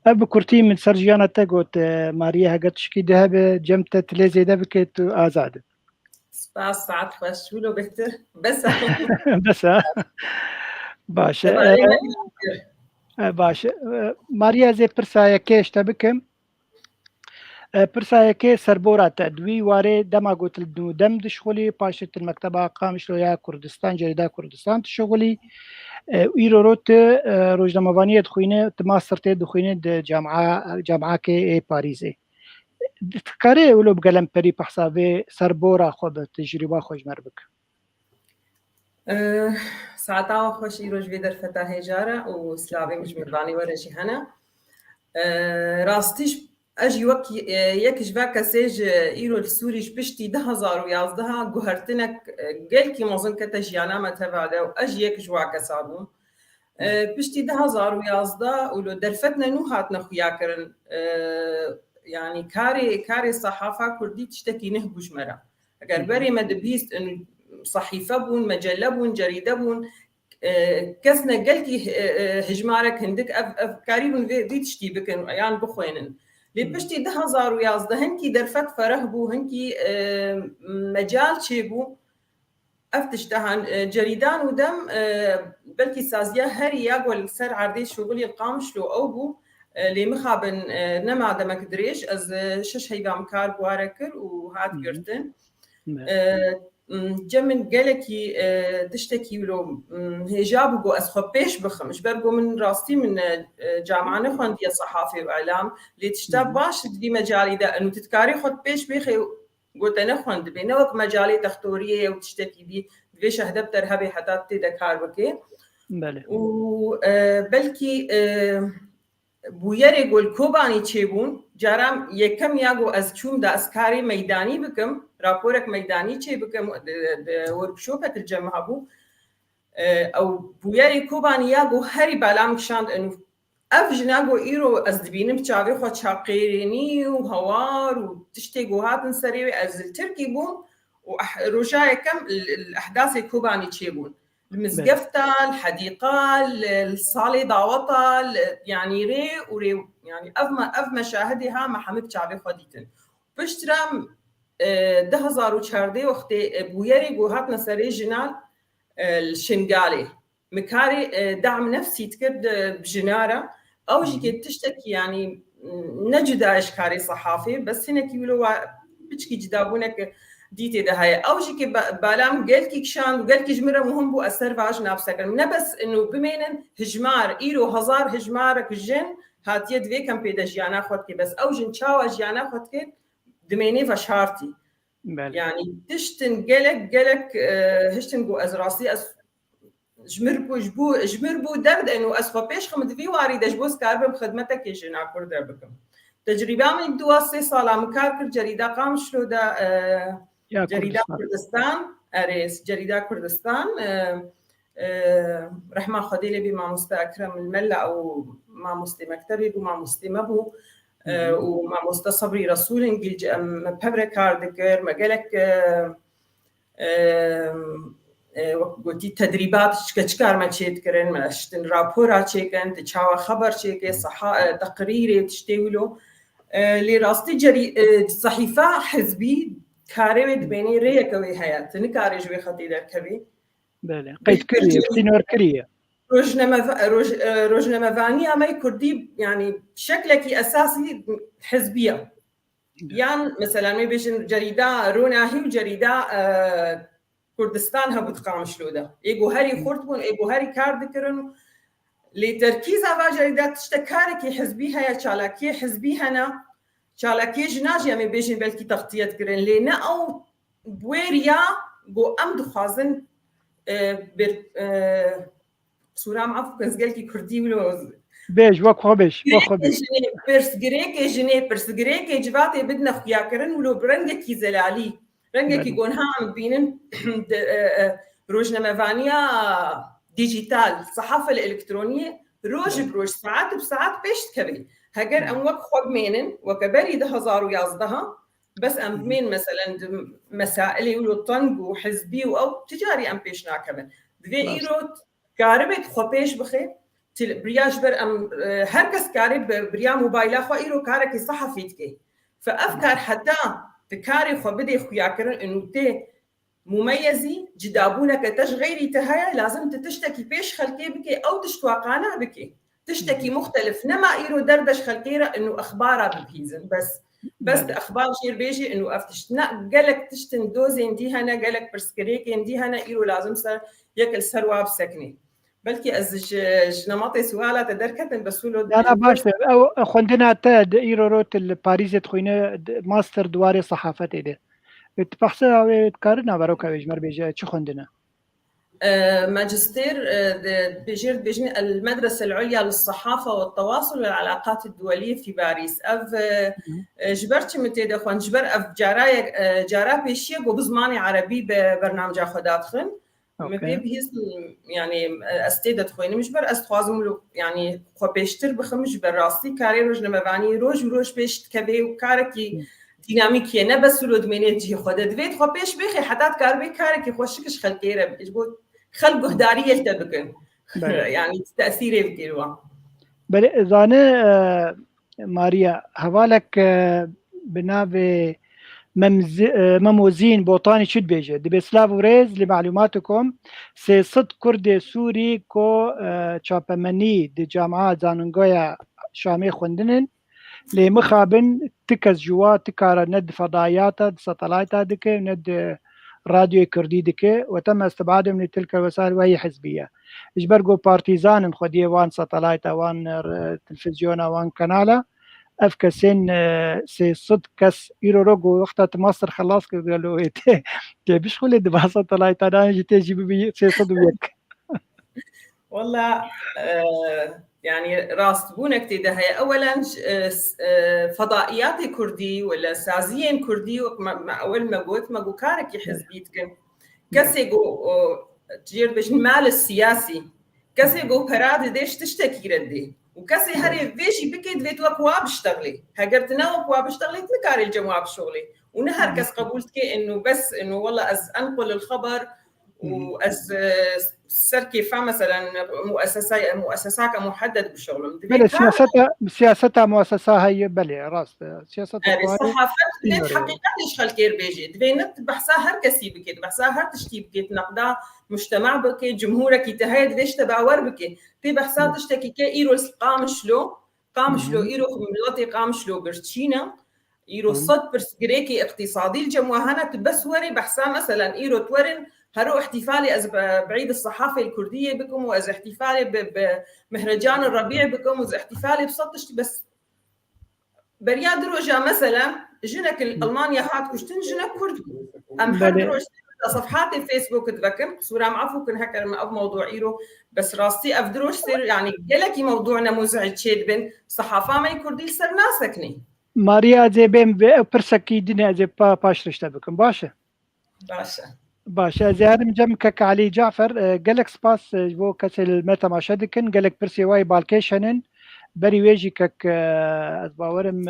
اب كرتي من سرجيانا تقوت ماريا هقت شكي دهب جمت تليزي دبكت آزاد سپاس ساعت خوش شولو بهتر بس بس باش ماريا زي برسايا كيش تبكم برسايا كي سربورا تدوي واري دما قلت الدو دم دشغلي باشة المكتبة قامش يا كردستان جريدة كردستان تشغلي ایرو روت روزنامه‌وانی دخوینه ماستر دخوینه د جامعه کې پاریزه تکاره ولو بگلم پری بحسابه سربورا خو به تجربه خوش مربک ساعتا خوش ایروج ویدر فتاه جاره و سلاوی مجموعانی ورشی هنه راستیش اجی وقت یک جوا کسیج ایرو سوریش پشتی 2011 گوهرتنک گل کی مزن کتجیانا متبعده و اجی یک جوا کسابون پشتی 2011 ولو درفتنا نو هات نخویا کرن يعني كاري صحافة كردي تشتكي نهبوش مرة اگر بري ما دبيست انه صحيفة بون مجلة بون جريدة بون كسنا قلكي هجمارك هندك قريب في تشتي بكن يعني بخوينن لي بشتي 2011 هنكي درفت فرهبو هنكي مجال شيبو افتشتهن جريدان ودم بلكي سازيا هري ياقول سر عردي شغلي القامش لو اوبو لي مخابن نما دمك دريش از شش هيبا مكار بواركر وهات قرتن جمن قالكي تشتكي ولو هجابو از خبيش بخمش برقو من راستي من جامعة نخوان دي صحافي واعلام اللي تشتاب باش دي مجالي ده انه تتكاري خد بيش بيخي قلت انا خوند بينا وقت مجالي تختوريه وتشتكي بي ليش هدب ترهبي حتى تذكر بكي بله وبلكي بويري قول كوباني تشيبون جارم يكم ياغو از چوم دا اسكاري ميداني بكم راپورك ميداني تشي بكم وركشوبة الجمعة بو او بويري كوباني ياغو هري بالام كشاند انه افجناغو ايرو از دبينم تشافي خو شاقيريني وهوار وتشتيغو هاتن سريوي از التركي بون ورجاي كم الاحداث الكوباني تشيبون المزقفتا الحديقه الصالي دعوطه يعني ري وري يعني اف مشاهدها ما حمد تشافي خديتن بشترام 2014 وقت بويري جو هاتنا سري جنال الشنغالي مكاري دعم نفسي تكد بجناره او جي تشتكي يعني نجد اشكاري صحافي بس هنا كيلو بتشكي جدابونك ديتي ده هي او جي بالام قالكي كشان وقالكي جمره مهم بو اثر فاج نفسك نبس انه بمينن هجمار ايرو هزار هجمارك الجن هات يد في كم بيدجيانا خدتي بس او جن تشاو جيانا خدتي دميني فشارتي يعني تشتن قالك هشتن جو ازراسي جمر بو درد انه اسخو پیش خمد في واري دجبوس كاربم خدمتك يجنا كرد بكم تجربه من دواسي صاله مكاركر جريده قامش له دا جريده كردستان اريس جريده كردستان رحمه خديلي بما مستأكرم الملا او ما مسلم مكتبي بما مسلم ابو وما مستصبري رسول انجلج مبهبركار ذكر مقالك وقتی تدریبات چکار ما چیت کردن ماشتن راپورات چیکن تچاوا خبر چیکه صحا تقریر تشتیولو لراستي جري صحيفه حزبي كاريد بيني ريكوي حياه نكاري جوي خطيده كبي بله قيد كريه بتنور كريه روجنا مفانيه ما كردي يعني شكلك اساسي حزبيه يعني مثلا ما بيجن جريده روناهي وجريده كردستان هبط قامش له ده ايجو هاري خورتبون ايجو هاري كار ذكرن لتركيز على جريدات تشتكاركي حزبيها يا شالاكي حزبيها نا شالاكي جناجي امي بيجن بلكي تغطيه كرن لينا او بويريا جو امد خازن صوره معفو كنزقلكي كردي ولو بيج وكو بيج بيرس جريكي جباتي بدنا خيا كرن ولو برنجكي زلالي رنجكي يكون هم بينن روجنا مفانيا ديجيتال الصحافة الإلكترونية روج بروج ساعات بساعات بيش كبي هجر أم وق خب مينن وكبري ده هزار ويازدها بس أم مين مثلا مسائل يقولوا طنق وحزبي أو تجاري أم بيش ناكمل دفي إيروت كاربت خبيش بخير برياج بر أم هركس كارب بريا موبايلا خو إيرو كاركي صحفيتكي فأفكار حتى فكاري خو بدي خويا كرن إنه تي مميزي جدابونك تشغيري تهايا لازم تشتكي بيش خلقي بكي أو تشتواقانا بكي تشتكي مختلف نما إيرو دردش خلقيرا إنه أخبارها ببهيزن بس أخبار شير بيجي إنه أفتشنا قالك تشتن دوزين دي هنا قالك برسكريكين دي هنا إيرو لازم صار يكل سرواب سكني بلكي أزج نمطي سؤالات دركتن بسولو أنا باش أو خندنا تاد إيرو روت الباريس تخوينة ماستر دواري صحافة إيده اتبحثوا تكارنا باروكا بيجمر بيجي شو خندنا ماجستير بيجي المدرسة العليا للصحافة والتواصل والعلاقات الدولية في باريس جبرت متى اخوان جبر جارا بيشي وبزماني عربي ببرنامج خدات خن بيهز يعني استيدت خويني مش بر استخوازم يعني خو بيشتر بخمش براسي كاري روج نمباني روج بيشت كبي وكاركي ديناميكيه نه بس ولود منه جي خود دوید خو پیش بخی حتی کار به کاری که خوشکش خلقیره بجبود خل جهدارية التبكن يعني تأثيره بكيروا بل إذا أنا ماريا هوالك بنابي مموزين بوطاني شد بيجي دي بسلاف وريز لمعلوماتكم سي صد كردي سوري كو تشابمني دي جامعات زانونغويا شامي خوندنن لمخابن تكز جوا تكار ند فضائيات ساتلايتا دكي ند راديو كردي دكي وتم استبعادهم من تلك الوسائل وهي حزبية اجبرقوا بارتيزان خديه وان ساتلايتا وان تلفزيونا وان كنالا افكسين سي صد كس يروغو وقت مصر خلاص قالوا تبيش خلي دبا ساتلايتا انا جيت اجيب سي صد وياك والله يعني راس بونك تيدا هي اولا فضائيات كردي ولا سازيين كردي مع اول ما قلت ما كارك حزبيتكن كسيغو تجير باش المال السياسي كسيغو براد ديش تشتكي ردي وكسي هري فيشي بكيد فيت وقوا بشتغلي هاجرتنا وقوا بشتغلي تنكاري الجماعه بشغلي ونهار كس قبولتك انه بس انه والله از انقل الخبر واز سركي فا مثلا مؤسسه محدد بشغلهم بل سياستها مؤسسه هي بلي راس سياستها الصحافه ليت حقيقه ليش خلكير بيجي دبينت بحسها هر كسي بكيت بحسها هر تشتي بكيت نقدا مجتمع بكي جمهورك يتهيد ليش تبعور بكي تي بحسها تشتكي كي ايرو قامشلو ايرو ملاتي قامشلو برشينا ايرو صد برس جريكي اقتصادي الجمهورة تبسوري بحسها مثلا ايرو تورن هرو احتفالي از بعيد الصحافه الكرديه بكم واز احتفالي بمهرجان الربيع بكم واز احتفالي بسطشتي بس برياد روجا مثلا جنك المانيا هات كشتن جنك كرد ام حد روج صفحات الفيسبوك تذكر صوره معفو كن هكا موضوع ايرو بس راستي افدروش سير يعني قالكي موضوعنا مزعج شيد بين صحافه ما كردي سر ناسكني ماريا زي بين برسكي دنيا زي باشرشتا بكم باشا زيادة جمكك علي جعفر قالك سباس بو كسل متى ما شدكن قالك برسي واي بالكيشنن بري ويجي كك أزباورم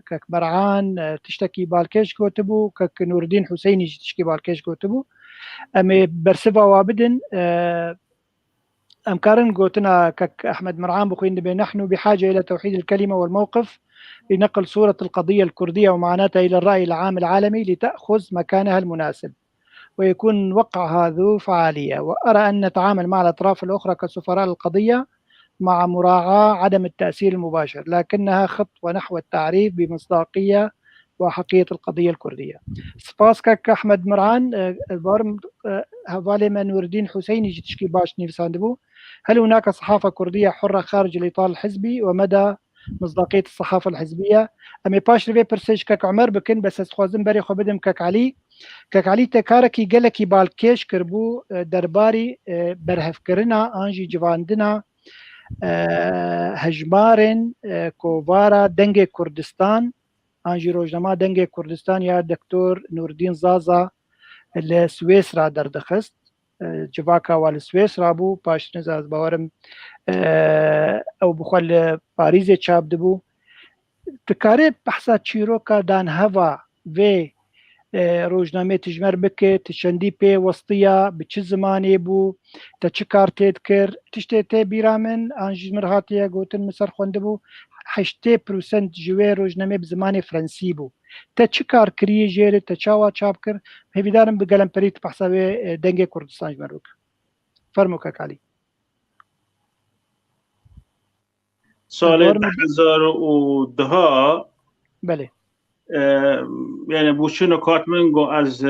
كك مرعان تشتكي بالكيش كوتبو كك نور الدين حسيني تشتكي بالكيش كوتبو أمي برسبا وابدن أمكارن قوتنا كك أحمد مرعان بخوين بين نحن بحاجة إلى توحيد الكلمة والموقف لنقل صورة القضية الكردية ومعاناتها إلى الرأي العام العالمي لتأخذ مكانها المناسب ويكون وقعها ذو فعالية وأرى أن نتعامل مع الأطراف الأخرى كسفراء القضية مع مراعاة عدم التأثير المباشر لكنها خطوة نحو التعريف بمصداقية وحقيقة القضية الكردية. سباسكك أحمد مرعان البرم هفالي من نور الدين حسيني جتشكي باش نيفساندبو هل هناك صحافة كردية حرة خارج الإطار الحزبي ومدى مصداقية الصحافة الحزبية؟ أمي باش ريفي برسيج كك عمر بكن بس أسخوازم بري خبدم كك علي تكاركي قالكي بالكيش كربو درباري برهفكرنا أنجي جواندنا هجمارن كوفارا دنگ كردستان أنجي روجنما دنگ كردستان يا دكتور نور الدين زازا اللي سويسرا دردخست جواكا والسويسرا بو باش نزاز باورم أو بخوال باريزي چاب دبو تكاري بحثا چيروكا دان هوا في روزنامه تجمر بکه تشندی پی وسطیه به چه زمانی بو تا چه کار تید کرد تشتی تی بیرامن آنجمر هاتیه گوتن مصر خونده بو 80% جوی روزنامه به زمان فرانسی بو تا چه کار کریه جیره تا چاوا چاپ کرد هیدارم به گلم پریت بحثاوی دنگ کردستان جمر بک فرمو که کالی سال 2010 بله یعنی بوشون و کاتمنگو از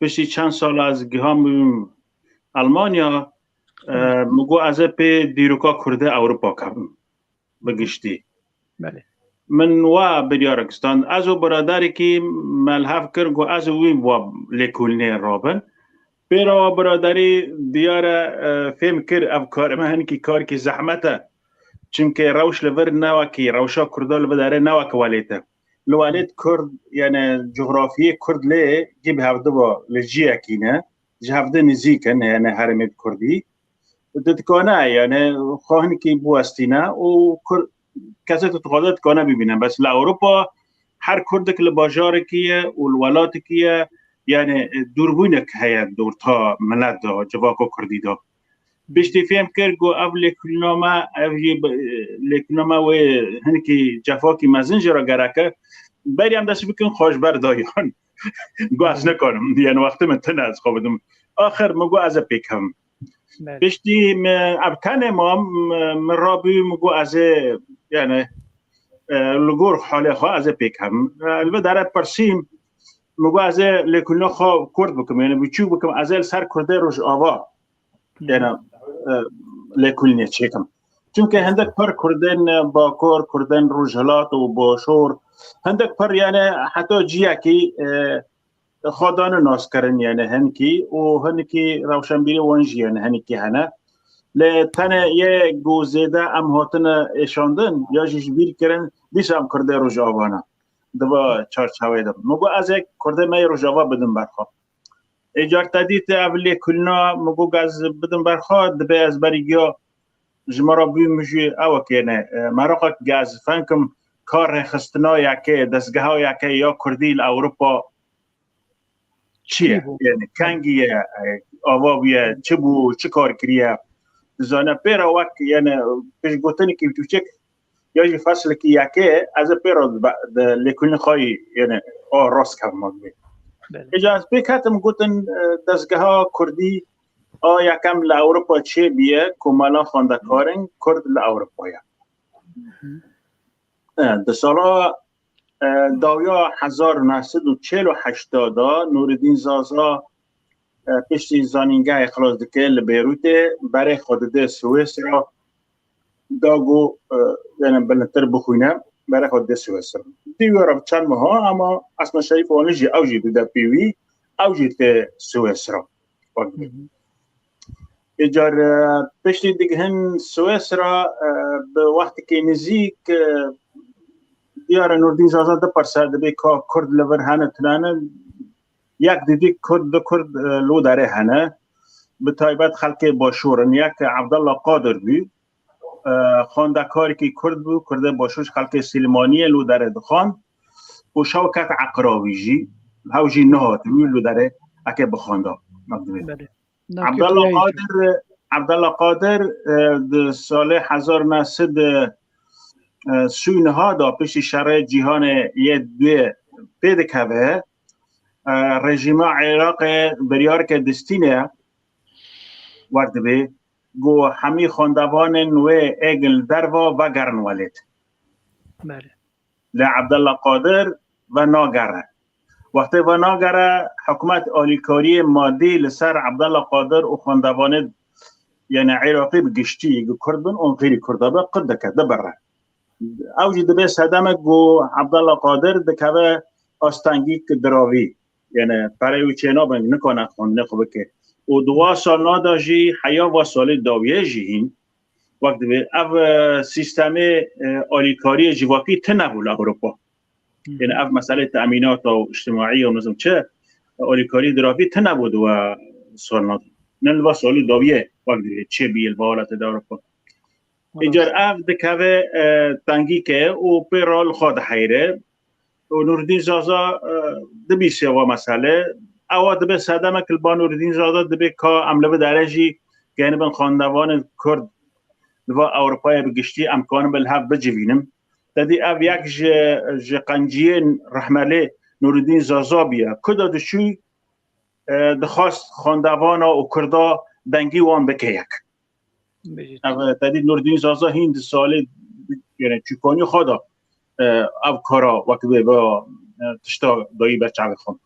پشتی چند سال از گهام آلمانیا مگو از پی دیروکا کرده اروپا کردم بگشتی بله من و بریارکستان از او برادری که ملحف کرد گو از وی و لکولنه رابن پیرا برادری دیار فهم کرد افکار من که کار که زحمته چونکه روش لور نوا که روشا کرده لبداره نوا که والیته لوالد كرد يعني جغرافية كرد ليه جيب هفدبا لجيا كينا جهفده نزيكن يعني هرمت كردي دتكونا يعني خواهن كي بواستينا و كذا تتقاضت كونا ببينن بس لأوروبا هر كردك لباجار كيه والولات كيه یعنی دوربونک هیا دورتا ملت دا جواکو کردی دا بشتی فهم کرد گو او لیکنامه و هنکی جفاکی مزنج را گرکه بری هم دست بکن خوش بردایان گو از نکنم یعنی وقتی من تنه از خوابدم آخر مگو از پیکم بشتی ابکن ما مرابی مگو از یعنی لگور حاله خواه از پیکم البته در پرسیم مگو از لیکنه خواه کرد بکم یعنی بچو بکم از سر کرده روش آوا یعنی لیکنه چیکم چون که هندک پر کردن با کور کردن روجهلات و با شور هندک پر یعنی حتی جیاکی خودان ناس کردن یعنی هنکی و هنکی روشنبیری وانجی یعنی هنکی هنه لتنه یه گوزیده ام هاتن اشاندن یا جیبیر کردن دیسم کرده روجاوانا دوا چارچاوی دم مگو از یک کرده می روجاوا بدم برخواه ایجار تدیت اولی کلنا مگو گاز بدم برخواه دبی از بریگیا جمارا بیمجی او کنه مراقب گاز فنکم کار خستنا یکی دستگاه یکی یا کردی اروپا چیه یعنی کنگیه آوابیه چه بو چه کار کریه زانه پیرا وقت یعنی پیش گوتنی که تو چک یا جی فصل که یکی از پیرا لیکن خواهی یعنی راست کم مگوی اجاز بکتم گوتن دستگاه کردی یکم لاوروپا چه بیه کمالا خونده کارن کرد لاوروپایا ده سالا داویا 1948 نوردین زازا پشتی زانینگه اخلاص دکه لبیروت برای خودده سویس را داگو یعنی بلندتر بخوینه برای خودده سویس را دیوی را چند ماه اما اسم شریف وانجی اوجی ده پیوی اوجی ته سویس را اجار پشتی دیگه هن سویس را به وقتی که نزیک دیار نوردین زازا ده پرسر ده بی کرد لور هنه تنانه یک دیدی کرد لو داره هنه به تایبت خلق باشورن یک عبدالله قادر بی خانده کاری که کرد بو کرده باشوش خلق سلیمانی لو داره دخان و شوکت عقراویجی هاوجی نهات لو داره اکه بخانده عبدالله قادر ده سال 1900 سوی نهادا پیش شرع جهان یه دوی پیده که رژیم عراق بریار که دستینه ورده بی گو همی خاندوان نوی اگل دروا و گرن ولید لعبدالله قادر و ناگره وقتی و ناگره حکومت آلیکاری مادی لسر عبدالله قادر و خاندوان یعنی عراقی بگشتی کردن اون غیری کردابه قد کرده بره اوجی دبی صدمه گو عبدالله قادر دکوه آستانگی که دراوی یعنی برای او چینا بنگ نکنه خونده خوبه که و 2 سال ناداجی حیا و سال داویه جیهین وقت دبی او سیستم آلیکاری جواکی تنبول اروپا یعنی او مسئله تأمینات و اجتماعی و نظم چه آلیکاری دراوی تنبود و سال ناداجی نل و سال داویه وقت دبی چه بیل بالات در اروپا ایجار اف دکوه تنگی که او پیرال خود حیره و نوردین زازا دبی سوا مسئله او دبی صدمه کل با نوردین زازا دبی که عمله به درجی گنبن خاندوان کرد و اروپای بگشتی امکان بالحف بجوینم دادی او یک قنجیه رحمله نوردین زازا بیا کدا دشوی دخواست خاندوان و کردا دنگی وان بکه یک تدی نوردین زازا هند سال یعنی چوکانی خدا او کارا وقت با تشتا دایی بچه بخون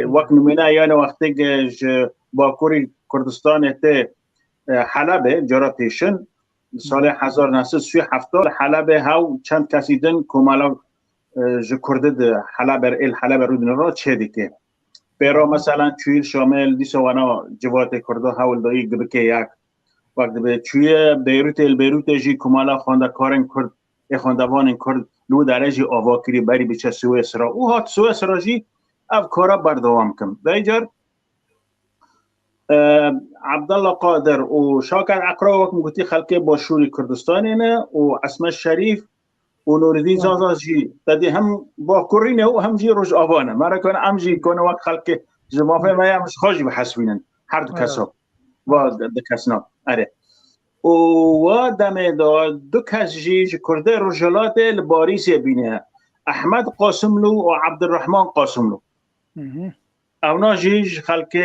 وقت نمینه یعنی وقتی که با کوری کردستان ته حلب جراتیشن سال 1937 حلب هاو چند کسی دن کمالا کرده ده حلب رودن را چه دیگه برا مثلا چویل شامل دیسوانا جوات کرده هاول دایی گبکه یک وقت به چوی بیروت جی کمالا خونده کارن کرد خواندوان کرد لو درجه آواکری بری بچه سویس را او هات سویس را جی او کارا بردوام کم بیجار عبدالله قادر و شاکر اقرا وقت مگوتی خلقه باشوری کردستانی نه و اسم شریف و نوردین زازا جی دادی هم با کرینه و هم جی روش آوانه مرا کنه هم جی کنه وقت خلقه زما فهم یا مش خواجی به حسبینن هر دو کسا و دو کسنا اره و دم دو کس جیج کرده رجالات الباریس بینه احمد قاسملو و عبدالرحمن قاسملو اونا جیج خلق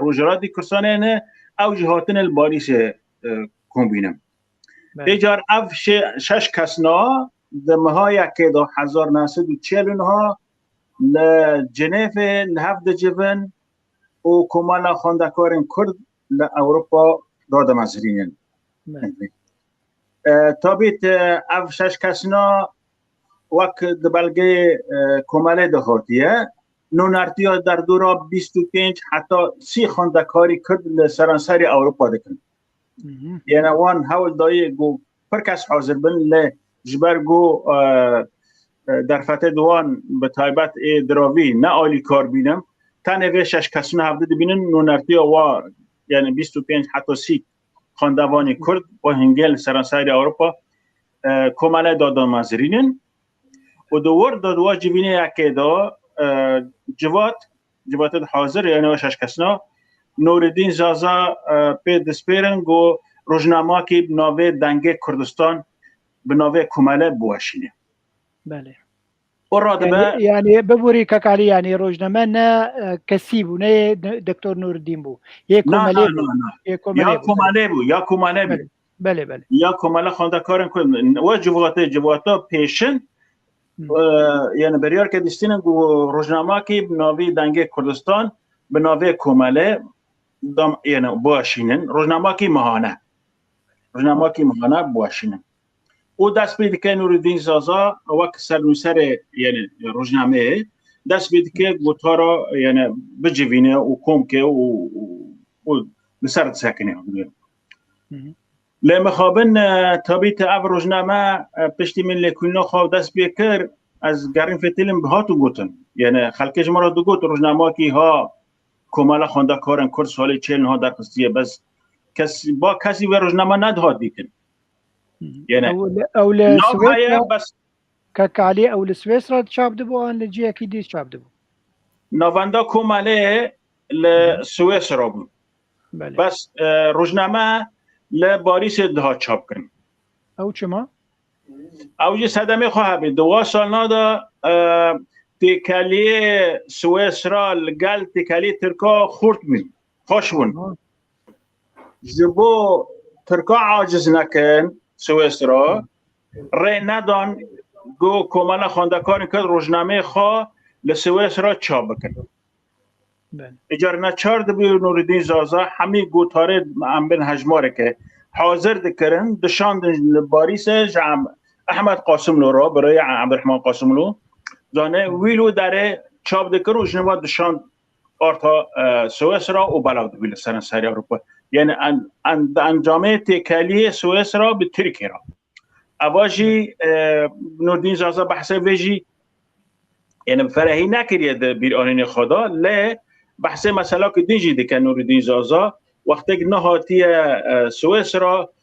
رجالات کرسانه نه او جهاتن الباریس کن بینم ایجار اف شش کسنا دمها یکی دو 1949 لجنیف لحفظ جبن و کمالا خواندکارن کرد لأوروپا دادم از رینن تابیت اف شش کسنا وقت دبلگه کماله دهاتیه نونارتیا در دورا 25 حتی 30 خواندکاری کرد لسرانسری اوروپا دکن یعنی وان حول دایی گو پرکس حاضر بن لجبر گو در فتح دوان به تایبت دراوی نه آلی کار بینم تنوی شش کسونه هفته بینن نونارتیا و یعنی 25 حتی 30 خواندوانی کرد و هنگل سرانسری اوروپا کماله دادن مزرینن و دوور دادوا جوینه یکی دا جوات حاضر یعنی شش کسنا نوردین زازا پی دسپیرن گو روزنامه که بناوه دنگ کردستان بناوه کماله بوشینه بله یعنی ببوری کاکالی یعنی روزنامه نه کسی بو نه دکتر نوردین بو یک کماله بو یا کماله بو بله یا کماله خواندکارن کردن و جواتا پیشن یعنی بریار که دستینن گو روزنامه که بناوی دنگ کردستان بناوی کماله یعنی باشینن روزنامه که مهانه باشینن او دست بید که نوردین زازا وقت سر یعنی روزنامه دست بید که گوتا را یعنی بجوینه و کم که و بسرد سکنه لمخابن تابیت او روزنامه پشتی من لکنه خواه دست بید که از گرین فتیلم به هاتو گوتن یعنی خلکش مرا دو گوت روزنامه که ها کمالا خونده کارن کرد سالی 40 ها در قصدیه بس کسی و روزنامه ندهاد دیکن یعنی اول سویسرا بس کاکالی اول سویسرا چاپ دبو آن لجی اکی دیز چاپ دبو نواندا کماله لسویسرا بود بس روزنامه لباریس ده چاپ کن او چما؟ او جه صدمه خواه بید 2 سال نادا تکالی سویسرا لگل تکالی ترکا خورد بین خوش بون جبو ترکا عاجز نکن سویسرا ری ندان گو کمالا خواندکاری که روزنامه خواه لسویسرا چاپ بکن اجار نچار دبی نوردین زازا همی گوتاره امبن هجماره که حاضر دکرن دشاند باریس جام احمد قاسملو را برای عبدالرحمن قاسملو زانه ویلو داره چاپ دکر و جنوات دشاند آرتا سویسرا و بلاغ دبیل سرانسری اروپا یعنی انجامه تکالی سویسرا به ترکیه را اواجی نوردین زازا بحثه ویجی یعنی فرهی نکریه ده بیرانین خدا لی بحثه مسئله که دینجی دکن نوردین زازا وقتی که نهاتی سویسرا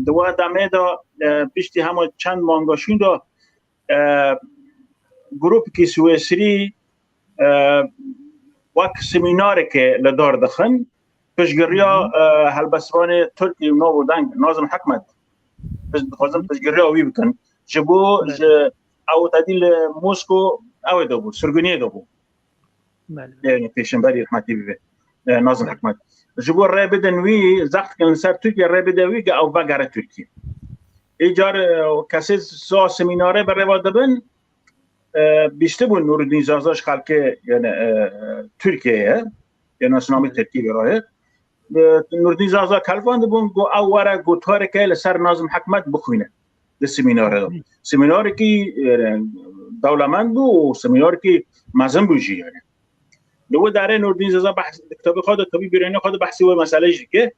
دو دمه دا پیشتی همه چند مانگاشون دا گروپ که سویسری وقت سمیناره که لدار دخن پشگریا هلبسران ترکی نو بودن نازم حکمت خوازم پشگریا وی بکن جبو او تدیل موسکو او دو بود سرگونیه دو بود یعنی پیشنبری رحمتی بیوه نازم حکمت جبو رای بدن وی زخت کن سر ترکیه رای بدن وی که او بگره ترکیه ایجار کسی سا سمیناره بر رواد بن بیشته بود نوردین زازاش خلقه یعنی ترکیه یعنی ناسنامی ترکیه برای نوردین زازا کلفان دبون گو اواره گوتاره که لسر نازم حکمت بخوینه ده سمیناره دا سمیناره که دولمند بو و سمیناره که مزم بوجی یعنی دو داره نوردین زازا بحث کتاب خود کتابی بیرانی خود بحثی و مسئله جی که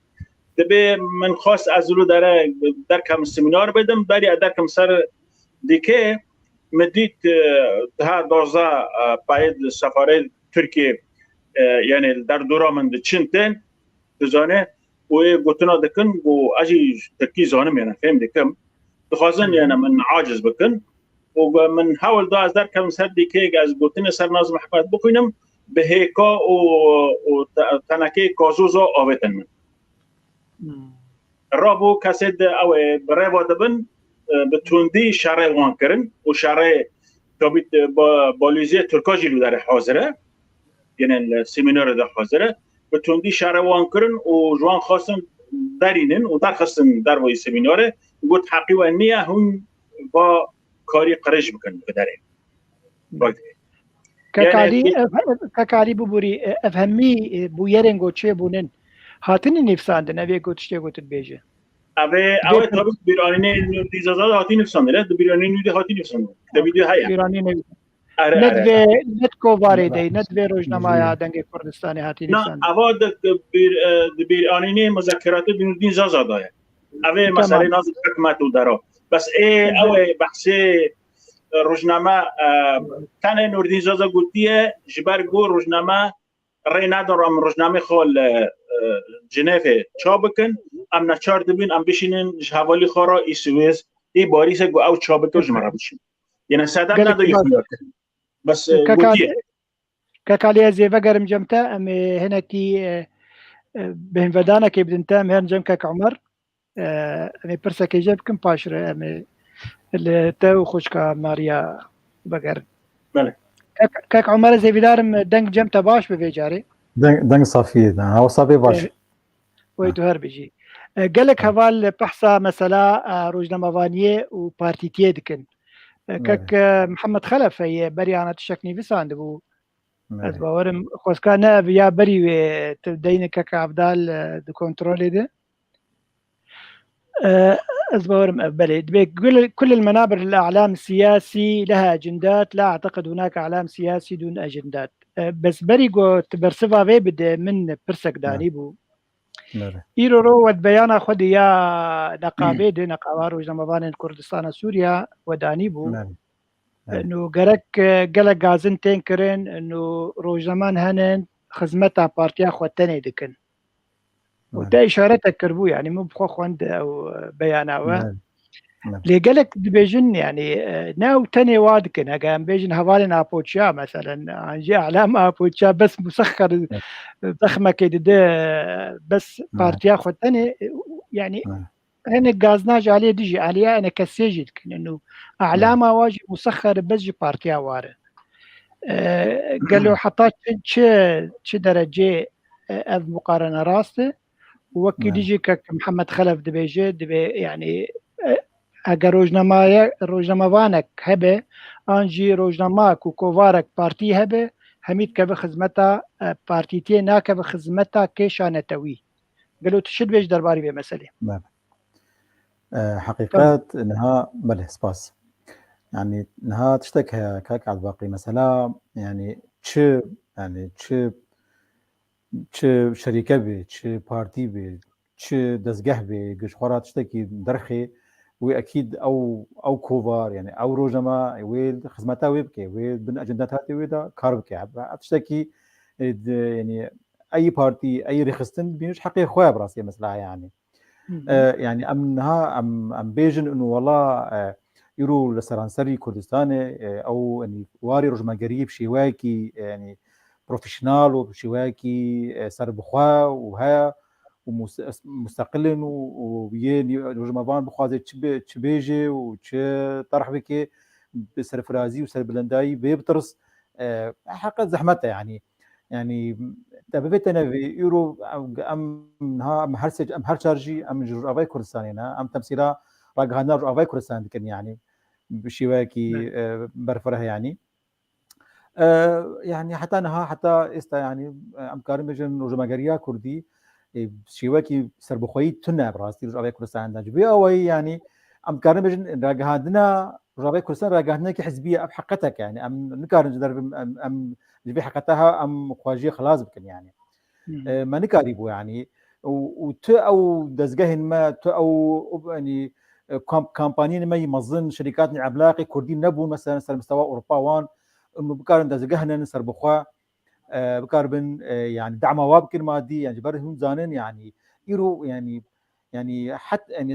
دبی من خواست از اولو داره در کم سمینار بدم داری در کم سر دیگه مدید ده 12 پاید سفاره ترکیه یعنی در دورا من چنتن زانه و گوتنا دکن و اجی ترکی زانه میانه فهم دکم دخوازن یعنی من عاجز بکن و من حاول دا از در کم سر دیگه از گوتن سر نازم حکمت بخوینم بهيكا وتنكي كازوزا آويتن من رابو كسد أو بريبا دبن بتوندي شارع وانكرن وشارع كابيت بالوزية تركاجي لو دار حاضرة يعني السيمينار ده حاضرة بتوندي شارع وانكرن وجوان خاصن دارينن ودار خاصن دار وي سيمينار قلت حقي وانية هم با كاري قريش بكن بدارين كاكالي بوري افهمي بو يرنغو تشي بونن هاتني نفساند نبي قلت شتي قلت بيجي اوه تابي بيراني ديزازاد هاتي نفساند لا بيراني نودي هاتي نفسند تبيدي هيا بيراني ندوي نتكو باردي ندوي روجنما يا دنگ كردستاني هاتي نفساند اوه بيراني مذكرات بنودي زازادا اوه مساله ناز حكمت ودارا بس اوه بحثي روجنامه تنه نوردین زازا گوتیه جبر گو روجنامه ری ندارم روجنامه خال جنیف چا بکن ام نچار دبین ام بشینن حوالی خورا ای سویز ای باریس گو او چا بکن جمره بشین یعنی صدق نداری خیار بس گوتیه كاكالي زي فقرم جمتا ام هنا كي بين فدانا كي بدنتا مهن جم كاك عمر ام برسا كي جبكم باشره ام اللي تو خوشكا ماريا بقر بله كاك عمر زي بدارم دنگ جمتا باش بفيجاري دنگ صافي هو صافي باش ويتو هربجي قالك هوال بحثا مثلا روجنامافانيه وبارتيتيه دكن كاك محمد خلف هي بري انا تشكني بساند بو از باورم خوسكا ناب يا بري تبدين كاك عبدال دو كنترول ده أصبر بلد كل المنابر الإعلام السياسي لها أجندات لا أعتقد هناك إعلام سياسي دون أجندات بس بريقو تبرسفا في بد من برسك دانيبو إيرو ود بيانا خد يا نقابة دي نقابة روجنامافان كردستان سوريا ودانيبو إنه جرك جلك غازن تنكرن إنه روجنامان هنن خدمتها بارتيا خوتني دكن وتا إشارتك كربو يعني مو بخوخ عند أو بياناوه لقالك دبيجن يعني ناو تاني وادكن هقام بيجن هوالنا أبوتشا مثلا عنجي أعلام أبوتشا بس مسخر ضخمة كده بس بارتيا خو تاني يعني أنا قازناج عليه ديجي عليه أنا كسيجد إنه أعلام واجي مسخر بس جي بارتيا واره قالوا حطات شي درجة أذ مقارنة راسته وكي ديجي كك محمد خلف دبيجي دبي يعني اگر روجنامه هبه انجي روجناماك وكوفارك بارتي هبه هميت كبه خدمتا بارتيتي ناك بخدمتا كيشانتوي قالوا تشد بيش درباري بمسألة حقيقة انها بله سباس يعني انها تشتكي كاك على الباقي مثلا يعني چه شركه بي چه بارتي بي چه دزگه بي گش خورات تشتكي درخي واكيد او كوفار يعني او روجما ويل خدمتها ويبكي ويل بن اجندات هاتي ويدا كاربكي تشتكي يعني اي بارتي اي رخصتن بينش حقي خويا براسي مثلا يعني يعني امنها ام بيجن انه والله يرو لسرانسري كردستاني او يعني واري رجما قريب شيواكي يعني بروفيشنال وشواكي سربخوا وها ومستقلن وبيني رجمافان بخوازي تشبيجي وتش طرح بكي بسرفرازي وسربلنداي بيبترس حق زحمته يعني تبيتنا في يورو ام هرسج ام هرشارجي ام جرافاي كردستانينا ام تمثيلا راغانا جرافاي كردستان كان يعني بشواكي برفرها يعني يعني حتى انها حتى استا يعني امكار مجن رجماغريا كردي شيواكي سربخوي تنا براستي رجعي كردستان دجبي او يعني امكار مجن راغهادنا رجعي كردستان راغهادنا كي حزبيه بحقتك يعني ام نكار درب ام جبي حقتها ام خواجي خلاص بكن يعني ما نكاريبو يعني وت او دزغهن ما او يعني كامبانيين ما يمظن شركات عملاقه كردي نبو مثلا سر مستوى اوروبا وان انه بكار دزغهن نسر بخوا بكار بن يعني دعم وابكر مادي يعني جبرهم زانن يعني يرو يعني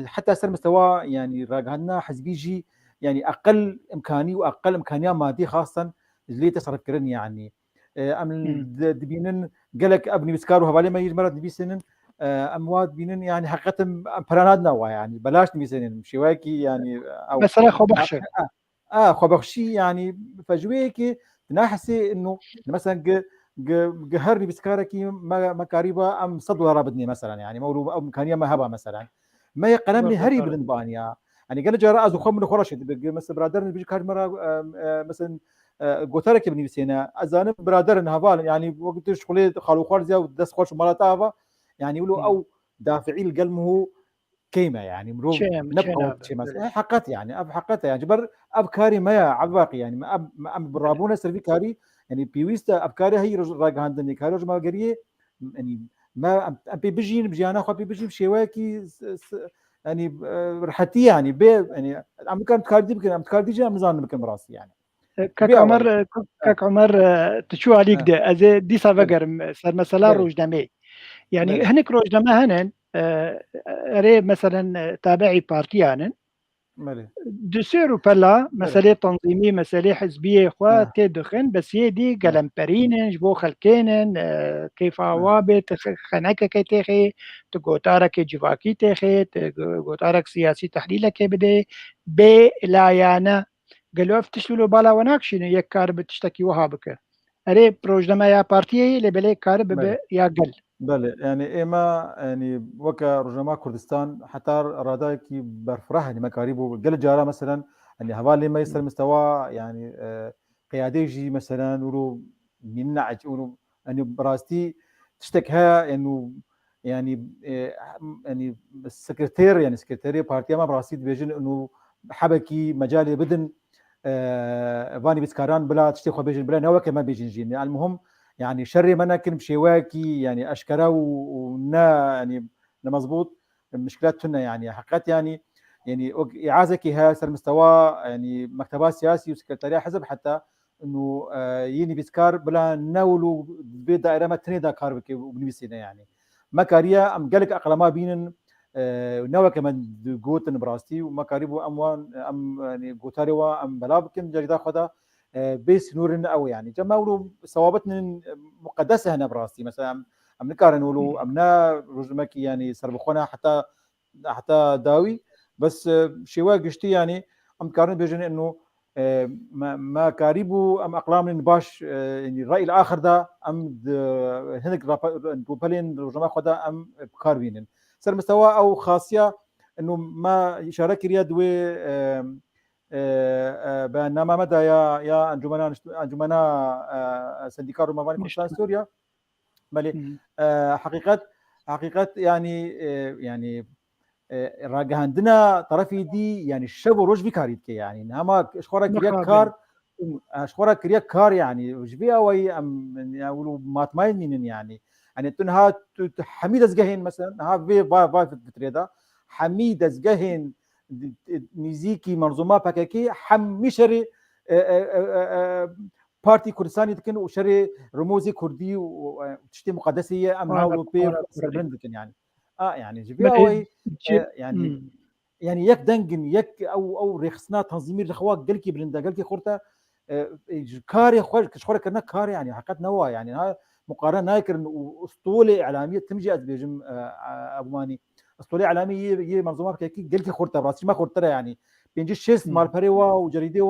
حتى سر مستوى يعني راغهنا حزبيجي يعني اقل امكاني واقل امكانيه ماديه خاصه اللي تصرف كرن يعني ام دبينن قالك ابني بسكارو هبالي ما يجمرات نبيسنن اموات بينن يعني حقيقه برانادنا يعني بلاش نبيسنن شواكي يعني او مثلا خو بخشه خو بخشي يعني فجويكي نحسي انه مثلا قهرني بسكاركي ما كاريبا ام صدوا رابطني مثلا يعني مولو او امكانيه ما هبا مثلا ما يقلم لي هري بالنبانيا يعني قال جرى ازو خم من خرش مثلا برادرني بيجي كار مره مثلا قوتارك ابني بسينا ازانب برادرن هبال يعني وقت شغلي خالو خرزيا ودس خوش مراتابا يعني يقولوا او دافعي القلم كيما يعني مرو نبقى شيء مثلا حقت يعني اب حقتها يعني جبر ابكاري ما عباقي يعني ما اب برابونا سيرفي كاري يعني بيويستا ابكاري هي راق عندني كارج ما قريه يعني ما بيجين بجانا خو بيجي بشواكي يعني رحتي يعني بي يعني عم كان كاردي بكن عم كاردي جا مزان بكن براسي يعني كاك عمر تشو عليك ده از دي سافجر صار مثلا روجنامه يعني هنك روجنامه هنن ري مثلا تابعي بارتيانن دسيرو بلا مسألة تنظيمية مسألة حزبية اخوات دخن بس هي دي قلمبرينن جبو خلكينن كيف عوابت خناكا كي تخي تقوتارك جواكي تخي تقوتارك سياسي تحليل كي بدي بي لا يانا قالوا افتشلوا بالا وناكشين يك كارب تشتكي وهابك اري بروجنما يا بارتي اللي بلي كارب يا قل بله يعني إما يعني وكا رجما كردستان حتى رادايكي برفرح يعني مكاريبو قل جارة مثلا يعني هوالي ما يصل مستوى يعني قياديجي مثلا ولو ينعج ولو يعني براستي تشتكها انه يعني يعني السكرتير يعني سكرتيرية بارتيا ما براستي بيجن انه حبكي مجالي بدن فاني بسكاران بلا تشتكوا بيجن بلا نوا كما بيجن جين يعني المهم يعني شري مناكن بشواكي يعني اشكرا ونا يعني مضبوط مشكلاتنا يعني حقيقة يعني اعازكي ها سر مستوى يعني مكتبات سياسي وسكرتارية حزب حتى انه يني بسكار بلا نولو بدائره ما تني دا كاربك وبنبيسينا يعني مكاريا ام قالك اقلما بينن نوا كمان جوتن براستي ومكاريبو اموان ام يعني جوتاريوا ام بلابكن جدا خدا بيس نورن او يعني جماولو صوابتنا مقدسه هنا براستي مثلا ام نكارن ولو امنا رجمكي يعني سربخونا حتى داوي بس شوا قشتي يعني ام كارن بيجن انه ما كاريبو ام اقلام باش يعني الراي الاخر ده ام هنك روبالين رجما خدا ام كاربينن سر مستوى او خاصيه انه ما شارك رياض و بانما مدى يا انجمنا سنديكار روماني كردستان سوريا بل حقيقه يعني راجهندنا طرفي دي يعني الشب وروج بكاريت يعني انما اشخورا كريا كار يعني وجبيا وي ام يقولوا ماتماين من يعني تنها حميد ازجهين مثلا ها في بتريدا حميد ازجهين نيزيكي منظومه باكاكي حمشري بارتي كردستاني تكن وشري رموزي كردي وتشتي مقدسيه ام هاولو بي سربندكن يعني يعني جبيا وي يعني يك دنجن يك او رخصنا تنظيمي رخواك قلكي بلندا قلكي خورتا كاري خورك كنا كاري يعني حقيقه نوا يعني ها مقارنه ناكر اسطوله اعلاميه تمجي از بيجم ابو ماني اسطوله اعلاميه هي منظومه كي قلكي خورتا راسي ما خورتا يعني بينجي شيس مال بريوا وجريدي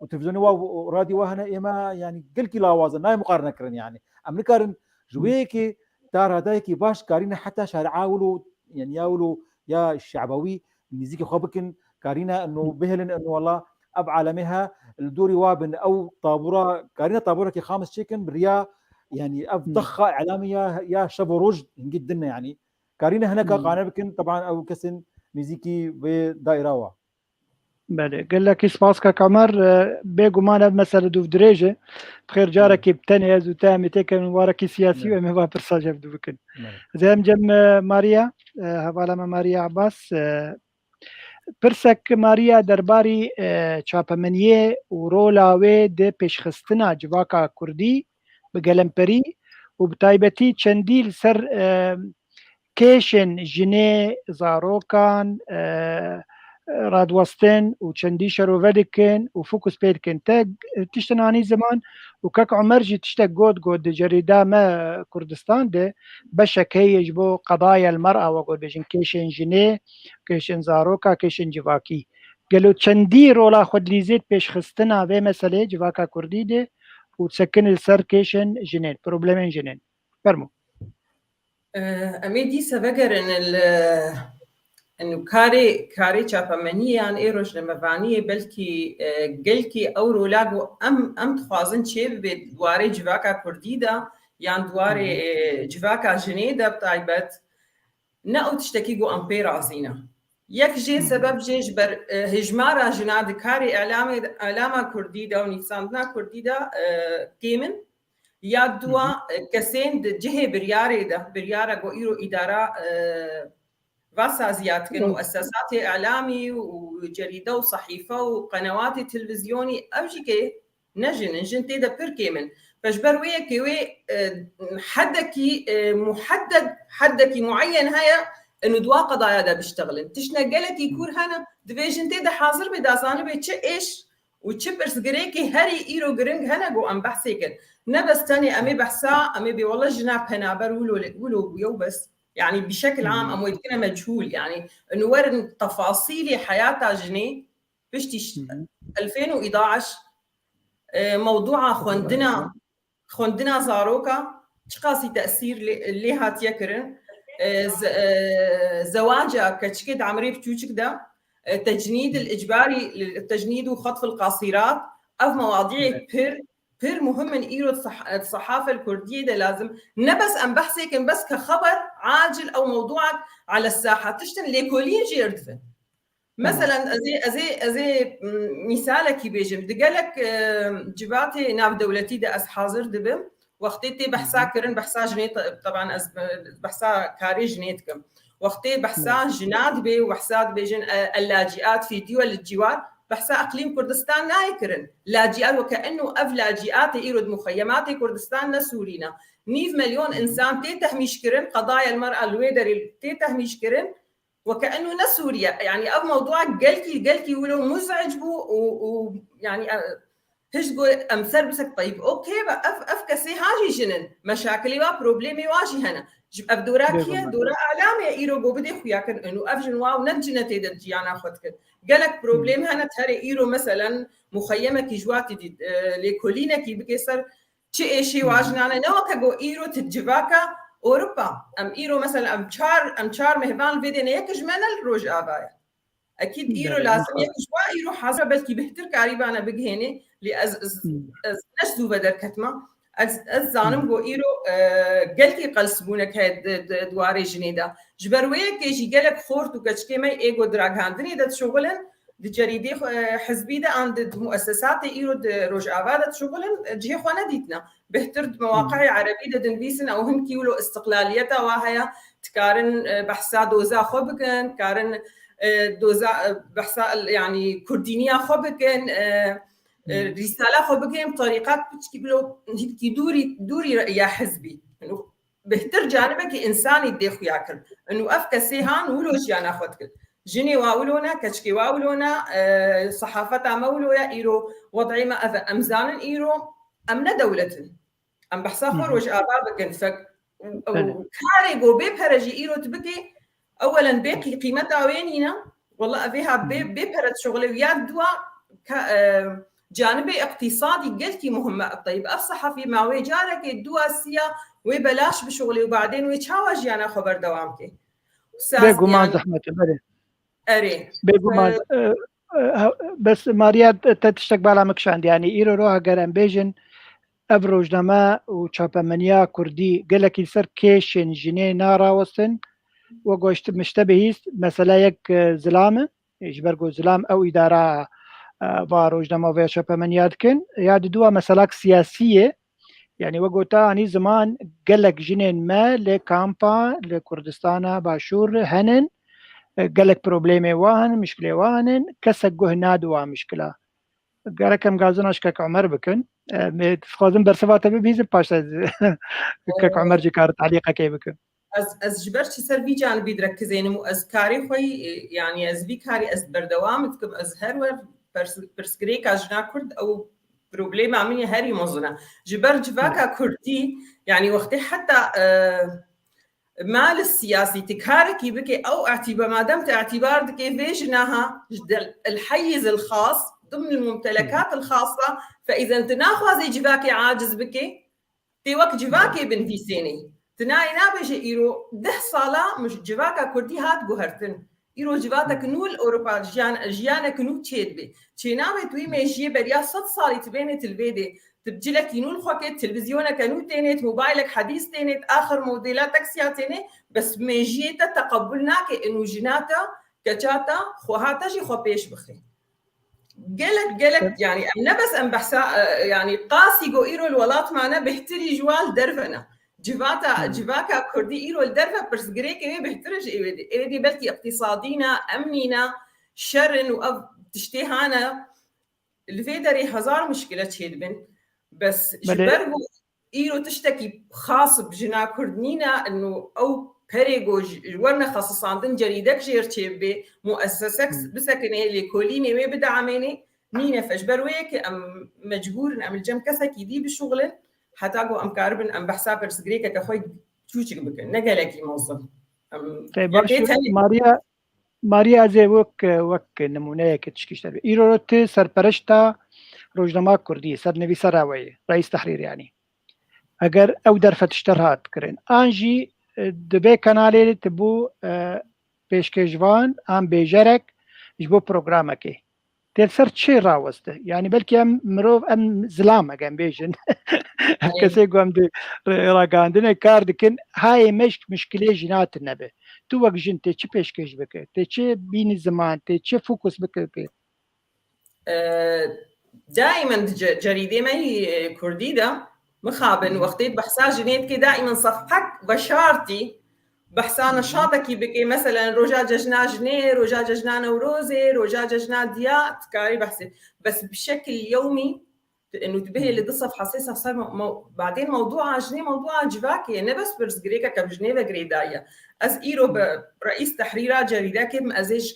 وتلفزيوني وراديو هنا اما يعني قلكي لاوازن ناي مقارنه كرن يعني امريكا جويكي ترى دايكي باش كارينا حتى شارعاولو يعني ياولو يا الشعبوي نزيكي خبكن كارينا انه بهلن انه والله اب عالمها الدوري وابن او طابوره كارينا طابوره كي خامس شيكن بريا يعني اب ضخه اعلاميه يا شبروج جدا يعني كارينا هناك قانبكن طبعا او كسن نزيكي بدائره بله قال لك اسباسكا كمر بيجومانا مثلا دوف دريجه بخير جارك بتنهز وتامي تكن وراكي سياسي وما بقى برساجه بدو بكن زي جم ماريا هوالا ماريا عباس برسك ماريا درباري چاپمنیه و رولاوی ده پیشخستنا جواکا کردی بگلمپری و بتایبتی چندیل سر کیشن جنه زاروکان رادوستن وشندي شروفدكن وفوكس بيدكن تاج تشتناني زمان وكاك عمرجي تشتاق جود جريدة ما كردستان ده بشك هي يجبو قضايا المرأة وقود بيجن كيشن جنيه كيشن زاروكا كيشن جواكي قالوا تشندي رولا خود ليزيت بيش خستنا في مسألة جواكا كردي ده وتسكن السر كيشن جنين بروبلمين جنين فرمو أمي سبقر إنه كاري چاپمنی آن ایروش نموانی بلکی گلکی اورو لاگو ام تخوازن چه به دواره جواکا کردی دا یان دواره جواکا جنی دا بطایبت نه او تشتکی گو امپیر آزینا یک جه سبب جيش بر هجمارا جناد كاري اعلام كردي دا ونيساندنا كردي دا كيمن يا دوا كسين جهه بريارا جو ايرو اداره واسازيات كانوا مؤسسات اعلامي وجريده وصحيفه وقنوات تلفزيوني اوجيكي نجن تيدا بير كيمن فجبر ويا حدكي محدد حدكي معين هيا انه دوا قضايا دا بيشتغلن تشنا قالتي كور هنا ديفيجن تيدا حاضر بداسانه بيتش ايش وتشبرس غريكي هري ايرو غرينج هنا جو ام بحثيكن نبس تاني امي بحثا امي بي والله جناب هنابر ولو ويو بس يعني بشكل عام امو يمكن مجهول يعني انه ورن تفاصيل حياتها جني بشتي 2011 موضوع خوندنا زاروكا شقاسي تاثير اللي هات يكرن زواجها كشكد عمري بتوشك ده تجنيد الاجباري للتجنيد وخطف القاصرات او مواضيع بير مهم من ايرو الصحافه الكرديه ده لازم نبس ام بحثك بس كخبر عاجل او موضوعك على الساحه تشتن ليكولين جيردفن مثلا ازي مثالك بيجي بدي قالك جباتي ناف دولتي ده اس حاضر دبم وقتي بحثا كرن بحثا جنيت طبعا بحثا كاري جنيتكم وقتي بحثا جناد بي وحساد بيجن اللاجئات في دول الجوار بحثا اقليم كردستان نايكرن لاجئات وكانه لاجئات ايرود مخيمات كردستان سورينا 9 مليون انسان تهميش كرن قضايا المراه الويدري تهميش كرن وكانه سوريا يعني اب موضوع قلكي ولو مزعج بو ويعني هجو امثل بسك طيب اوكي افكسي هاجي جنن مشاكلي وبروبليمي واجي هنا اب دوراكيه دورا اعلامي ايرو جو بدي خوياكن انه افجن واو نجنه تدجي انا اخذك قالك بروبليم هنا ترى ايرو مثلا مخيمه كي جواتي ليكولينا كي بكسر شيء واجنا انا نو كجو ايرو تجواكا اوروبا ام ايرو مثلا ام چار مهمان فيدينا يكج من الروج ابايا اكيد ايرو لازم يكج وا ايرو حاضر بلكي بهتر قريبانا بجهني لاز نشدو بدر كتمه از زانم جو ايرو قلتي قلسبونك هاد دواري جنيدا جبرويه كيجي قالك خورت وكشكي ماي ايجو دراغ هاندني دات شغلن دي جريدي حزبي ده عند مؤسسات ايرو روج اباد شغلن جهه خونه ديتنا بهتر مواقع عربيه دنبيسن او هم كيلو استقلاليتها وهي تكارن بحثا دوزا خبكن كارن دوزا بحثا يعني كردينيه خبكن رساله خبكن بطريقات بتشكيلو هيك دوري يا حزبي انه بهتر جانبك انساني ديخو ياكل انه افكسي هان ولوش انا اخذك جني واولونا كشكي واولونا صحافتها مولويا ايرو وضعي ما امزان ايرو امنا دولة ام بحثا خروج ابابك فك كاري جو بيبهرجي ايرو تبكي اولا بيقي قيمتها وينينا والله ابيها بيبهرت شغلي ويا دوا جانبي اقتصادي قلتي مهمه طيب الصحفي ما ويجارك الدوا السيا وبلاش بشغلي وبعدين ويتشاوج انا خبر دوامك بيقو ما زحمه بري اري بيقو ما بس ماريا تشتك بالا مكشاند يعني ايرو روها قرن بيجن ابروجنما وشابمنيا كردي قالك يسر كيشن جنيه نارا وسن وقوشت مشتبهيست مثلا يك زلامه يجبرقو زلام او اداره باروجنما ويا شابمنيا كن ياد دوا مسالك سياسيه يعني وقوتا اني زمان قالك جنين ما لكامبا لكردستان باشور هنن قالك بروبليمي واهن مشكله واهن كسقوه نادوا مشكله قالكم غازناش كك عمر بكن تفخذن برسفات بيز باش كك عمر جكار تعليقه كي بكن از جبرتي سر بي جانبي دركزين مو از كاري خوي يعني از بي كاري از بردوام تكم از هرور برسكريكا جنا كرد او بروبليم عمني هاري مزنا جبر جباكا كردي يعني وقتي حتى مال السياسي تكاركي بكي او اعتبار ما دمت اعتبار دكي فيجناها الحيز الخاص ضمن الممتلكات الخاصة، فإذا تناخذ زي جباكي عاجز بكي تيوك جباكي بنتي سيني تناي نابجي إيرو 10 صالة مش جباكا كردي هات جوهرتن إيرو جباتك نول أوروبا جيانك نو تشيد بي تشينامي توي ميجي بريا 6 صالي تبينت الفيدي تبجلك ينول خوكت تلفزيونك نو تينت موبايلك حديث تينت آخر موديلات تاكسيات تينت بس ميجيتا تقبلناك إنو جناتا كجاتا خوهاتا جي خو بيش بخي قلت يعني أنا بس أم بحسا يعني قاسي جو إيرو الولات معنا بحتري جوال درفنا جباكا كردي إيرو الدرفة بس جريكي مي بحترج إيدي بلكي اقتصادينا أمنينا شرن وأب تشتيهانا الفيدري 1000 مشكلة تشيد بن بس جبرو إيرو تشتكي خاص بجنا كردنينا إنه أو بريغوج ورنا خصصاندن جريدك جيرتي بي مؤسسك بسكنه اللي كوليني مي بدعميني نينا فجبرويك ام مجبور ام الجم كسكي دي بشغل حتى جو ام كاربن ام بحساب رسغريك كخوي تشوچك بك نغلكي موظف طيب ماریا زي وك نمونه كتشكيشتر ايروت سرپرشتا روزنامه كردي سرنويسه راوي رئيس تحرير يعني اگر او درفتشترهات كرين انجي دبي كانالي تبو بيشكجوان ام بيجرك جبو بروغرامكي تلسر تشي راوسته يعني بلكي ام مروف ام زلامه كان بيجن كسي قام دي راغاندنا كاردكن هاي مشكله جينات النبي تو وقت جنتي تشي بيشكج بك تشي بين الزمان تشي فوكس بك دائما جريده ما هي كردي ده مخابن وقتيت بحسا جنيت كي دائما صفحك بشارتي بحسا نشاطك بكي مثلا رجا ججنا جنيه رجا ججنا نوروزي رجا ججنا ديات كاري بحسي بس بشكل يومي انه تبهي اللي ضصف حساسه صار بعدين موضوع جنيه موضوع جباكي انا بس برس جريكا كبجنيفا جريدايا از ايرو رئيس تحريرات جريده كم ازيج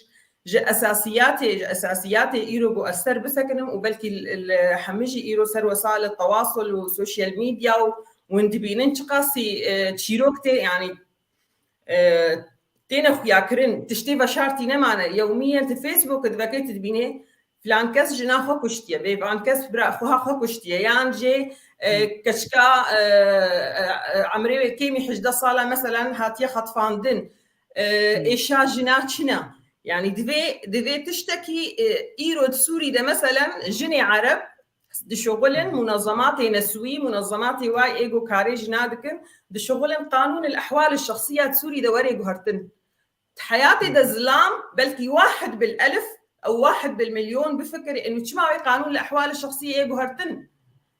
اساسيات ايرو بو اثر بسكنم وبلكي حمجي ايرو سر وسائل التواصل والسوشيال ميديا وندبينن قاسي تشيروكتي يعني تينخ ياكرن تشتي بشارتي نمانا يوميا في فيسبوك دبكيت تبيني فلان كاس جنا خو كشتيه بيبان كاس برا خوها خو كشتيه يعني جي كشكا عمري كيمي حجده صاله مثلا هاتيه خطفاندن ايشا جنا تشنا يعني دبي تشتكي ايرود سوري ده مثلا جني عرب دي شغلن منظمات نسوي منظمات واي ايجو كاريج نادكن دي شغلن قانون الاحوال الشخصيه سوري ده وري جهرتن حياتي ده زلام بلكي 1 بالالف او 1 بالمليون بفكر انه تشمعي قانون الاحوال الشخصيه ايجو هرتن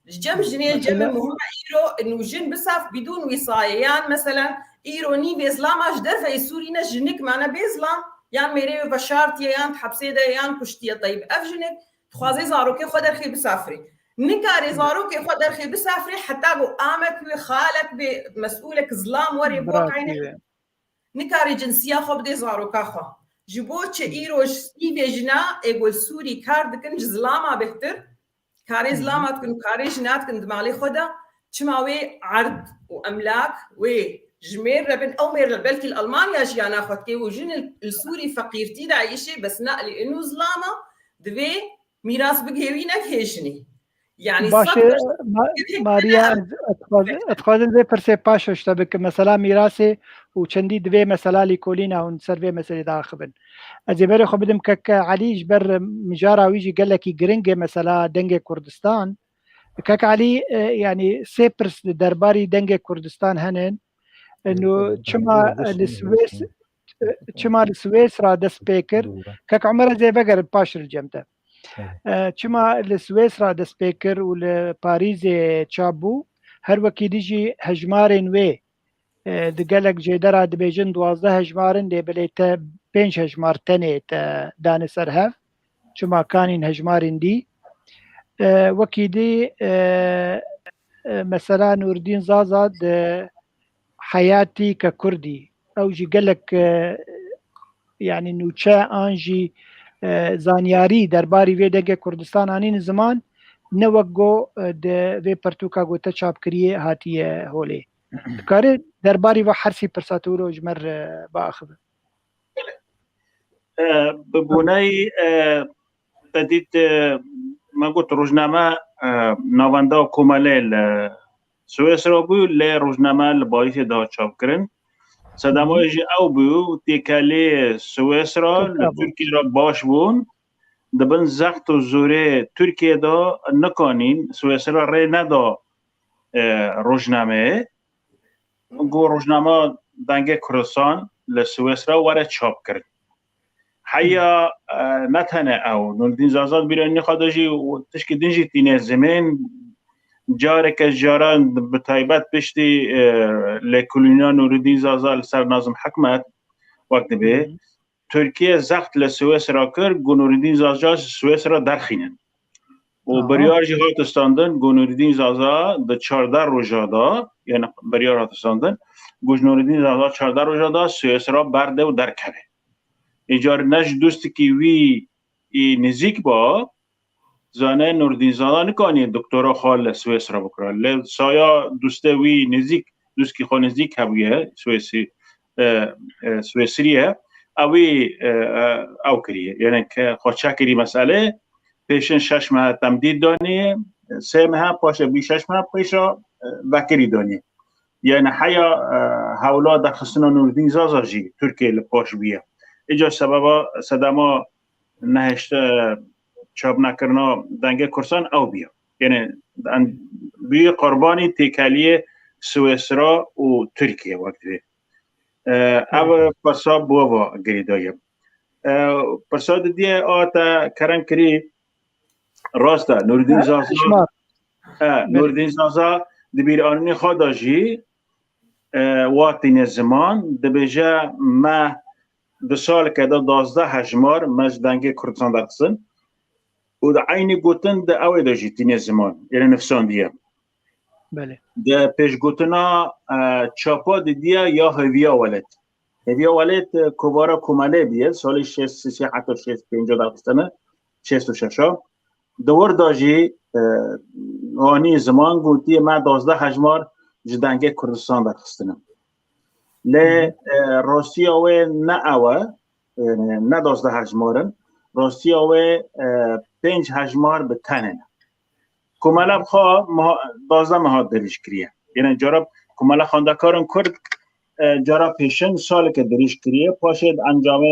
الجم جنيه الجم المهم ايرو انه جن بساف بدون وصايه يعني مثلا ايروني باسلام اش درفه السوري نجنك معنا باسلام يعني ميري بشارتي يعني حبسيده يعني كشتيه طيب افجنك خوازي زاروكي خدر خي بسافري نكاري زاروكي خدر خي بسافري حتى بو امك وخالك بمسؤولك ظلام وري بوك عينك نكاري جنسيه خو بدي زاروكا خو جبوتش ايروش سيفي جنا ايقول سوري كاردكن جزلاما بهتر كاري زلاما تكن كاري جنات كن دمالي خدا تشماوي عرض واملاك وجمير ربن او مير بلكي الالمانيا جيانا خدكي وجن السوري فقيرتي دا عيشي بس نقلي انه زلاما دبي ميراث بقهوينك هيجني يعني ماريا اتخاذ زي برسي باشو اشتبك مثلا ميراثي وچندي دبي مثلا ليكولينا ونسرفي مثلا داخبن ازبر خو بدم كك علي جبر مجارا ويجي قال لك جرينج مثلا دنجه كردستان كك علي يعني سيبرس درباري دنجه كردستان هنن انه چما السويس را دسبيكر كك عمره زي بقر باشر الجمته چما السويس را دسبيكر ولباريس تشابو هر وكي ديجي هجمارن وي دقالك جيدرا دبيجن 12 هجمارن دي بليتا 5 هجمار تاني دان سرهف چما كانين هجمارن دي وكي دي مثلا نور الدين زازاد حياتي ككردي أو جي قالك يعني نوچه آنجي زانیاری درباری وی دگه کردستان آنین زمان نوگو ده وی پرتوکا گوته چاپ کریه هاتیه هولی کاره درباری و حرفی پرساتورو جمر با اخبه ببونه تدید ما قلت روزنامه نوانده کوماله سوئیس را بو لی روزنامه لبایت دا چاپ کرن صدمایش او بو تیکالی سوئیس را ترکیه را باش بون دبن زخت و زوره ترکیه دا نکانین سوئیس را ری ندا روزنامه گو روزنامه دنگ کردستان لسوئیس را وره چاپ کرد حیا نتنه او نوردین زازاد بیرانی خودجی و تشکی دنجی تینه زمین جاره که جاران بتایبت پشتی لکولینیا نوردین زازاد سر نازم حکمت وقت به ترکیه زخت لسوئیس را کرد گو نوردین زازاد سوئیس را درخینن و بریار جی هات استاندن گو نوردین زازاد ده 14 روزادا یعنی بریار هات استاندن گو نوردین زازاد 14 روزادا سوئیس را برده و درکره ایجار نش دوستی که وی نزیک با زانه نوردین زادا نکانی دکترا خال سوئیس را بکره لی سایا دوسته وی نزیک دوست که خال نزیک هبویه سوئیسریه اوی او کریه یعنی که خوچه کری مسئله پیشن 6 ماه تمدید دانیه 3 ماه پاشه بی 6 ماه پیشا وکری دانیه یعنی حیا حولا در خستنا نوردین زادا جی ترکیه لپاش بیه ایجا سبب صدما نهشت چاپ نکرنا دنگ کردستان او بیا یعنی بی قربانی تیکالی سوئیس را و ترکیه وقتی او پسا بوا گریدایم پسا دیگه آتا کرم کری راستا نوردین زازا نوردین زازا دبیر آنونی خدا جی وقتی زمان دبیجا ما 2 سال که دا 12 هجمار مج دنگ کردستان درخصن و دا عینی گوتن دا اوی دا جیتینی زمان یعنی نفسان دیه بله دا پیش گوتنا چاپا دیا یا هویا ولد کوبارا کوماله بیه سال 6 حتی 6 5 درخصنه 66 دور دا جی آنی زمان گوتی ما 12 هجمار جدنگ کردستان درخصنم لی روسیه و نه اوه نه 12 هجمارن روسیه و 5 هجمار به تنن کوماله بخوا 12 ماه دریش کریه یعنی جارب کوماله خاندکارن کرد جارب پیشن سال که دریش کریه پاشد انجام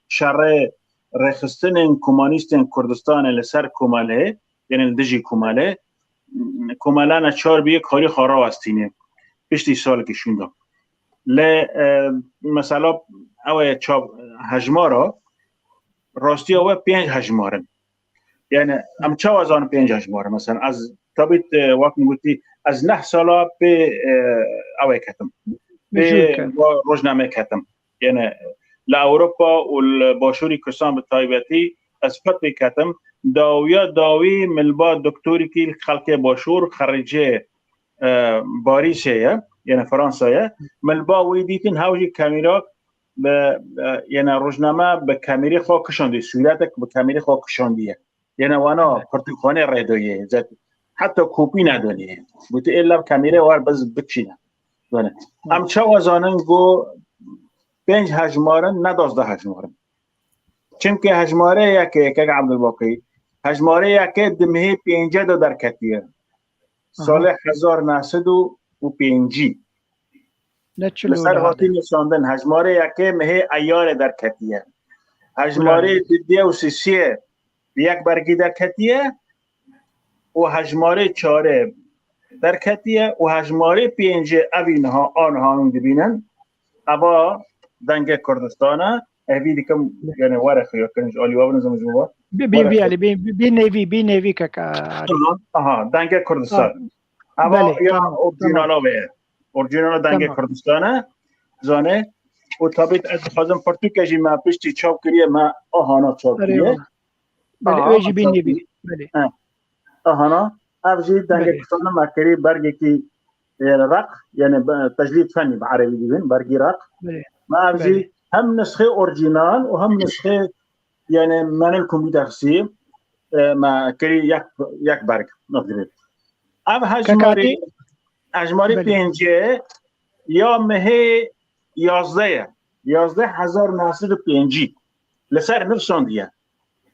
شر رخستن کمانیستن کردستان لسر کوماله یعنی دجی کوماله نه 4 بیه کاری خارا وستینه پشتی سال که شوندم لی مثلا اوه چاپ هجمارا راستی اوه 5 هجمارن یعنی ام چه وزان 5 هجمارن مثلا از تابیت وقت میگوتی از 9 سالا به اوه کتم به روزنامه کتم یعنی لاوروپا و باشوری کردستان به تایبتی از فتوی کتم داوی ملبا دکتوری که خلق باشور خرجه باریسه یعنی فرانسه ملبا وی دیتن هاوجی کامیرا به یعنی روزنامه به کامیری خو کشاندی صورتک به کامیری خو کشاندیه یعنی وانا پرتقانه ردایه حتی کپی ندانیه بوده الا کامیری وار بز بچینه دونه ام چه وزانن گو 5 هجمارن نه 12 هجمارن چون که هجماره یک عبدالباقی هجماره یک دمه 5 دو در کتیه سال 1905 لسر هاتی نشاندن هجماره یکی مهی ایار در کتیه هجماره دیدیه و سیسیه یک برگی در کتیه و هجماره 4 در کتیه و هجماره 5 اوینها آنها هم دبینن اما دنگ کردستانه اوی دیکم یعنی واره خیار کنج آلی وابن زمجموبا بی نیوی که دنگ کردستان اما یا اورجینالا به اورجینالا دنگ کردستانه زانه و تابیت از خازم پرتوکجی ما پشتی چاپ کریه ما آهانا چاپ کریه بله اویجی بی نیوی آهانا افجی دنگ کردستانه ما کری برگی که يعني رق يعني تجليد فني بعربي بيبين برقي رق ما أبجي هم نسخة أورجينال وهم نسخة يعني من الكمبيوتر سي ما كري يك برق نقدر اب هجماری پنجه یا مهی 11,905 لسر نفساندیه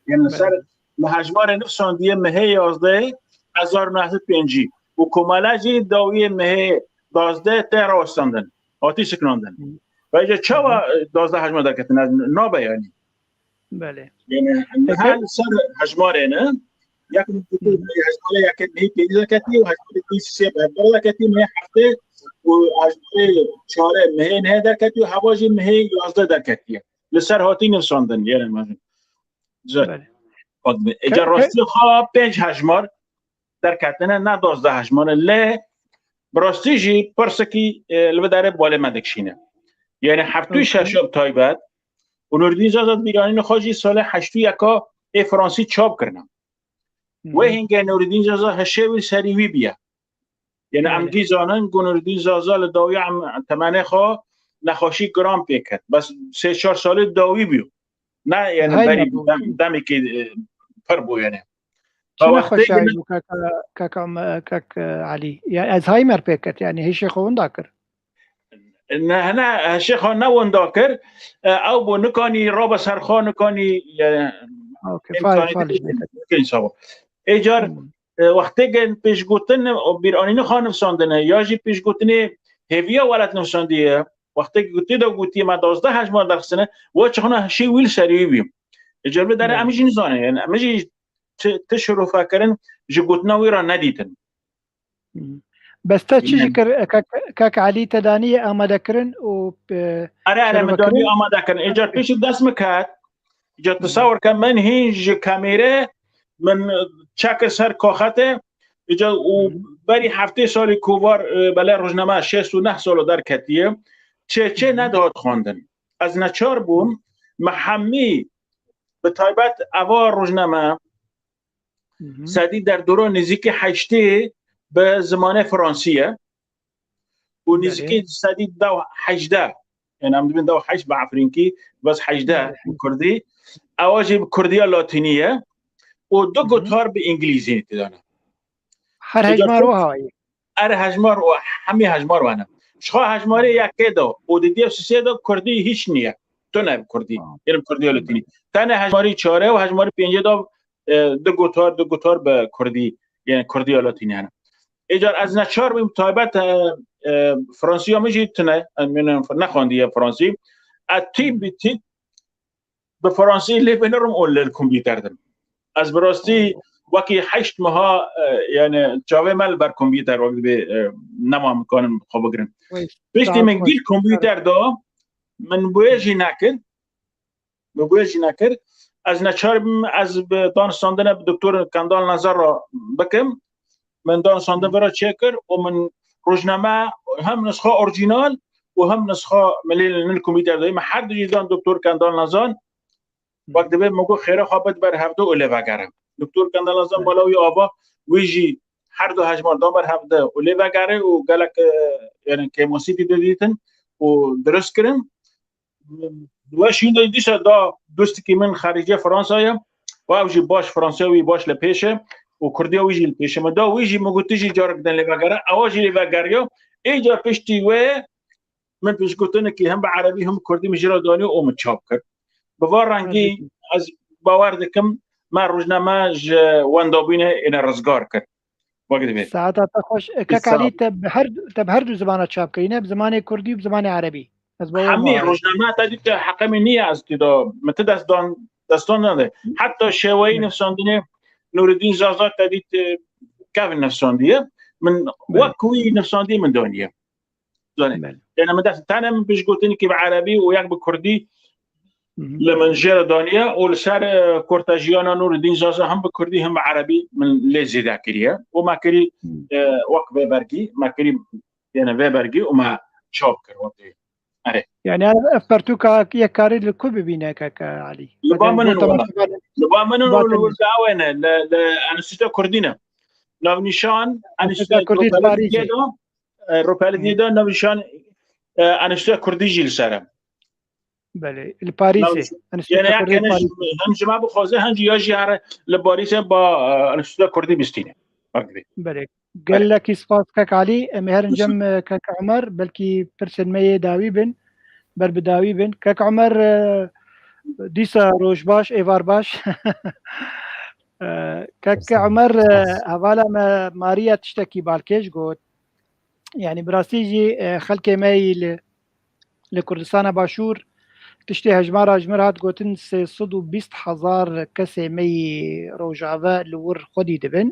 یعنی لسر هجمار نفساندیه مهی 11,905 و کمالاجی داوی مهی 12 تر آستاندن آتی سکناندن و اینجا چه 12 هجمار در کتن نابه یعنی بله یعنی هر سر هجماره نه یک هجماره یک مهی پیدا کتی و هجماره پیسی بردار کتی مهی هفته و هجماره چهاره مهی نه در کتی و هواجی مهی 11 در کتیه لسر هاتی نفساندن یعنی مجموع زد اجا راستی خواه 5 هجمار در کتنه نه 12 هجمار لی براستی جی پرسکی لبداره باله مدکشینه یعنی هفتوی ششاب تایبت و نوردین زازاد بیرانی خواجی سال 81 فرانسی چاپ کردن و هنگه نوردین زازاد هشوی سریوی بیا یعنی امگی زانن گو نوردین زازاد داوی تمنه خواه نخواشی گرام پیکت بس 3-4 سال داوی بیو نه یعنی بری دمی که پر بو یعنی چه نخواشی بو کاک علی یعنی الزهایمر پیکت یعنی هیچ خون داکر نه هشی خون نوون داکر او بو نکانی رابا سرخواه نکانی ایجار وقتی که پیشگوتن بیرانی نخواه نفساندنه یا جی پیشگوتن هیویا ولد نفساندیه وقتی که گوتی دا گوتی ما 12 هجمار درخصنه و چخونه هشی ویل سریوی بیم ایجار بداره امیجی نزانه یعنی امیجی تشروع فکرن جی گوتناوی را ندیتن بس تا چیزی کاک علی تدانی آماده کرن و اره مدانی آماده کرن ایجار پیش دست مکد ایجار تصور کن من هینج کامیره من چک سر کاخته ایجار و بری هفته سالی کووار بله روزنامه 69 سال در کتیه چه نداد خواندن از نچار بوم محمی به تایبت اوا روزنامه سدی در دوران نزدیک 8 به زمان فرانسیه و نزدیک سدی دو 18 یعنی هم ببین دو 8 به افرینکی بس 18 کردی اواجی کردی لاتینیه و دو گوتار به انگلیزی دادن هر هجمار و هایی هر هجمار و همه هجمار وانه شخوا هجماری یکی دو و دیدی سه دو کردی هیچ نیه تو نه کردی یعنی کردی لاتینی تنه هجماری 4 و هجماری 5 دو گوتار به کردی یعنی کردی لاتینی نه ایجار از نچار بیم تایبت فرانسی ها میجید نه من نخواندی فرانسی اتی بیتی به فرانسی لیبنرم اول کامپیوتر دم از براستی وقتی 8 ماه یعنی جاوه مال بر کامپیوتر وقتی به نما میکنم خوب بگیرم پیشتی من گیل کامپیوتر دا من بویجی نکرد از نچار از دانستاندن دکتر کندال نظر را بکم من دانستاندن برای چکر و من روزنامه هم نسخه اورجینال و هم نسخه ملیل کامپیوتر دایم هر دو جیدان دکتر کندال نظر وقتی به مگو خیره خوابت بر هفته اوله وگرم دکتر کندال نظر بالاوی آبا ویجی هر دو هجمار دام بر هفته اوله وگره و گلک یعنی که موسیقی دیدن و درست کردم و شینده دیشه دا دوستی که من خارجی فرانسه و اوجی باش فرانسوی باش لپیشه و کردی اوجی لپیشه من دا اوجی مگو تیجی جارک دن لوگره اواجی لوگریو ایجا پشتی و من پیش گفتن که هم به عربی هم کردی مجرا دانی و اومد چاپ کرد بوار رنگی از باور دکم ما روزنامه وندابینه این رزگار کرد وقتی بید ساعتها خوش کاکالی تب هر دو زبانه چاپ کردی بزمان کردی و بزمان عربی همه روزنامه تدید حقم نیه از دیدا مت دستان نده حتی شوایی نفساندنه نوردین زازاد تدید کاف نفساندیه من وکوی نفساندی من دانیه یعنی من دست تنم پیش گفتنی که به عربی و یک به کردی لمن جرى دانيا ولسار كورتاجيانا نور الدين زازا هم بكردي هم عربي من ليزي ذاكريه وما كري وقت بيبرجي ما كري يعني بيبرجي وما شوكر وقتي يعني انا افرتوك يا كاري الكل بينك علي لبامن والدعوانه انا سيتا كردينا ناو نشان انا سيتا كردي روپالی دا نوشان انشته کردی جیل سرم بله الباریسي يعني هم جماعة بخوزه هنجي يجي على لباريسه با انشته كردي بستينه بله قال لك سپاسك علي مهرن جم كك عمر بلكي برسن مي داوي بن بر بداوي بن كك عمر ديسا روش باش ايفار باش كك عمر هوالا ما ماريا تشتكي بالكيش قوت يعني براسيجي خلكي مي لكردستان باشور تشتي هجمار هات قوتن 320,000 كسي مي روجافا لور خودي دبن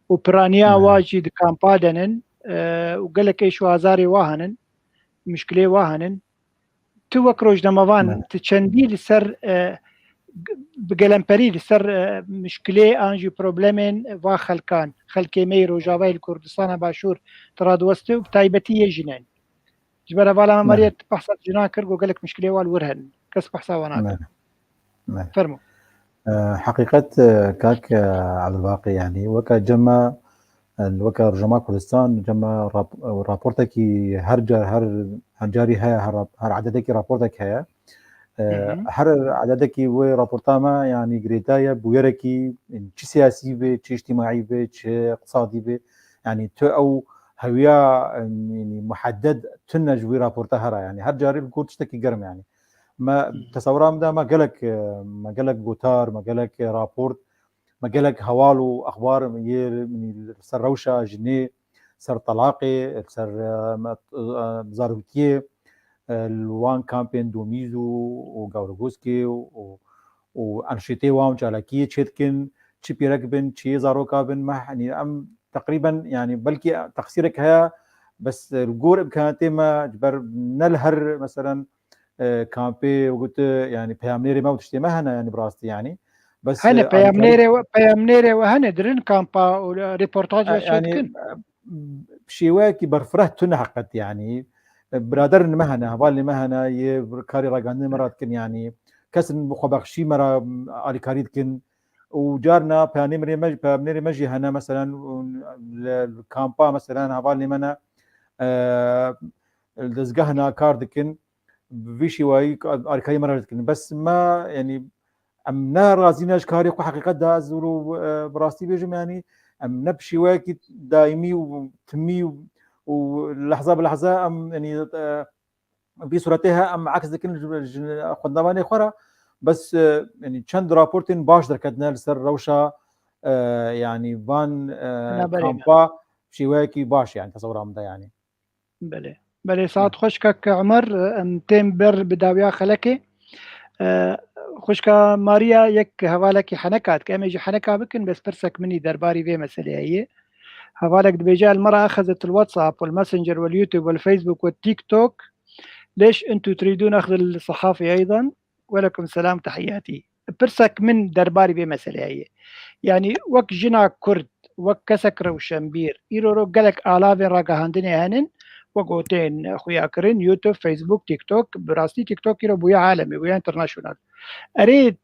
وبرانيا واجي دكامبا دنن وقال لك ايش وازاري واهنن مشكله واهنن توك روج دموان تشندي لسر بقلمبري لسر مشكله انجي بروبلمين واخلكان خلكي مي روجافا الكردستان باشور ترادوستو بتايبتي يجنن جبر بالا مريت بحث جنا كرغو وقال لك مشكله والورهن كس بحثا وناك فرمو حقيقة كاك على الواقع يعني وكا جمع الوكا رجما كردستان جمع رابورتك هر جاري هيا هر عددك رابورتك هيا هر عددك ورابورتا ما يعني جريتايا بويركي شي سياسي به شي اجتماعي به شي اقتصادي به يعني تو او هوية يعني محدد تنج وي رابورتا هرا يعني هر جاري الكود تشتكي قرم يعني ما تصورام ده ما قالك بوتار ما قالك رابورت ما قالك هوالو اخبار من سر روشة جنيه سر طلاقي سر زاروتيه الوان كامبين دوميزو وغاورغوسكي وانشيتي وام جالاكي تشيتكن تشي بيركبن تشي زاروكابن ما يعني ام تقريبا يعني بلكي تقصيرك هيا بس الجور امكانياتي ما جبر نلهر مثلا كامبي وقلت يعني بيامنيري ما وتشتي ما هنا يعني براستي يعني بس هنا بيامنيري وهنا درين كامبا وريبورتاج يعني بشيواكي برفرهت حقت يعني برادر مهنا هبالي مهنا يكاري راغان مرات كن يعني كسن مخبخشي مرا علي كاريد كن وجارنا بيامنيري مجي هنا مثلا الكامبا مثلا هبالي منا الدزقهنا كاردكن بفيشي واي اركاي مرتكن بس ما يعني امنا رازيناش كاريق وحقيقه دا زورو براستي بيجم يعني ام نبشي واكي دائمي وتمي ولحظه بلحظه ام يعني بصورتها ام عكس ذاك خداماني اخرى بس يعني چند رابورتين باش دركدنا لسر روشا يعني فان كامبا شيواكي باش يعني تصورهم ده يعني بله ساعت خوشكك عمر امتين بر بداويا خلكي خوشكا ماريا يك هوالك حنكات كما يجي حنكا بكن بس برسك مني درباري في مسألة هي هوالك دبيجا المرأة أخذت الواتساب والماسنجر واليوتيوب والفيسبوك والتيك توك ليش أنتوا تريدون أخذ الصحافي أيضا ولكم سلام تحياتي برسك من درباري في مسألة هي يعني وك جنا كرد وك كسكر وشمبير إيرو قالك آلافين راقا هاندني هنن وقوتين أخويا كرين يوتيوب فيسبوك تيك توك براستي تيك توك يرو بويا عالمي بويا انترناشونال أريد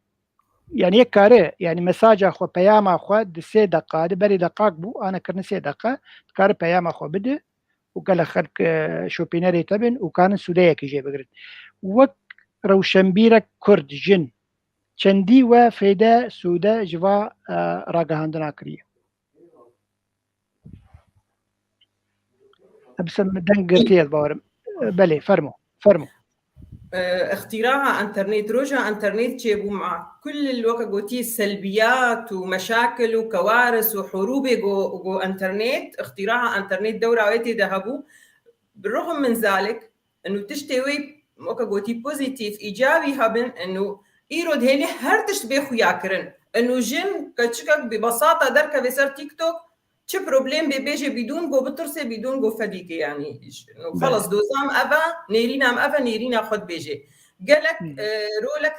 يعني يكاره يعني مساج أخو بيام أخو دسي دقة بري دقاق بو أنا كرن 3 دقة كار بيام أخو بده وقال خلق شوبينري تبن وكان سودايا كي جاي بقرد وك روشنبيرك كرد جن چندی و فیده سوده جوا راگهاندنا کریه بس دنگرتي البارم بله فرمو اختراع انترنت روجا انترنت جيبوا مع كل الوقت قوتي سلبيات ومشاكل وكوارث وحروب جو انترنت اختراع انترنت دورة ويتي ذهبوا بالرغم من ذلك انه تشتوي وقت قوتي بوزيتيف ايجابي هبن انه ايرود هيني هرتش بيخو ياكرن انه جن كتشكك ببساطه دركه بسر تيك توك تش بروبليم بيجي بدون جو بترسي بدون جو فديك يعني خلص دوزام افا نيرينا خد بيجي قالك رولك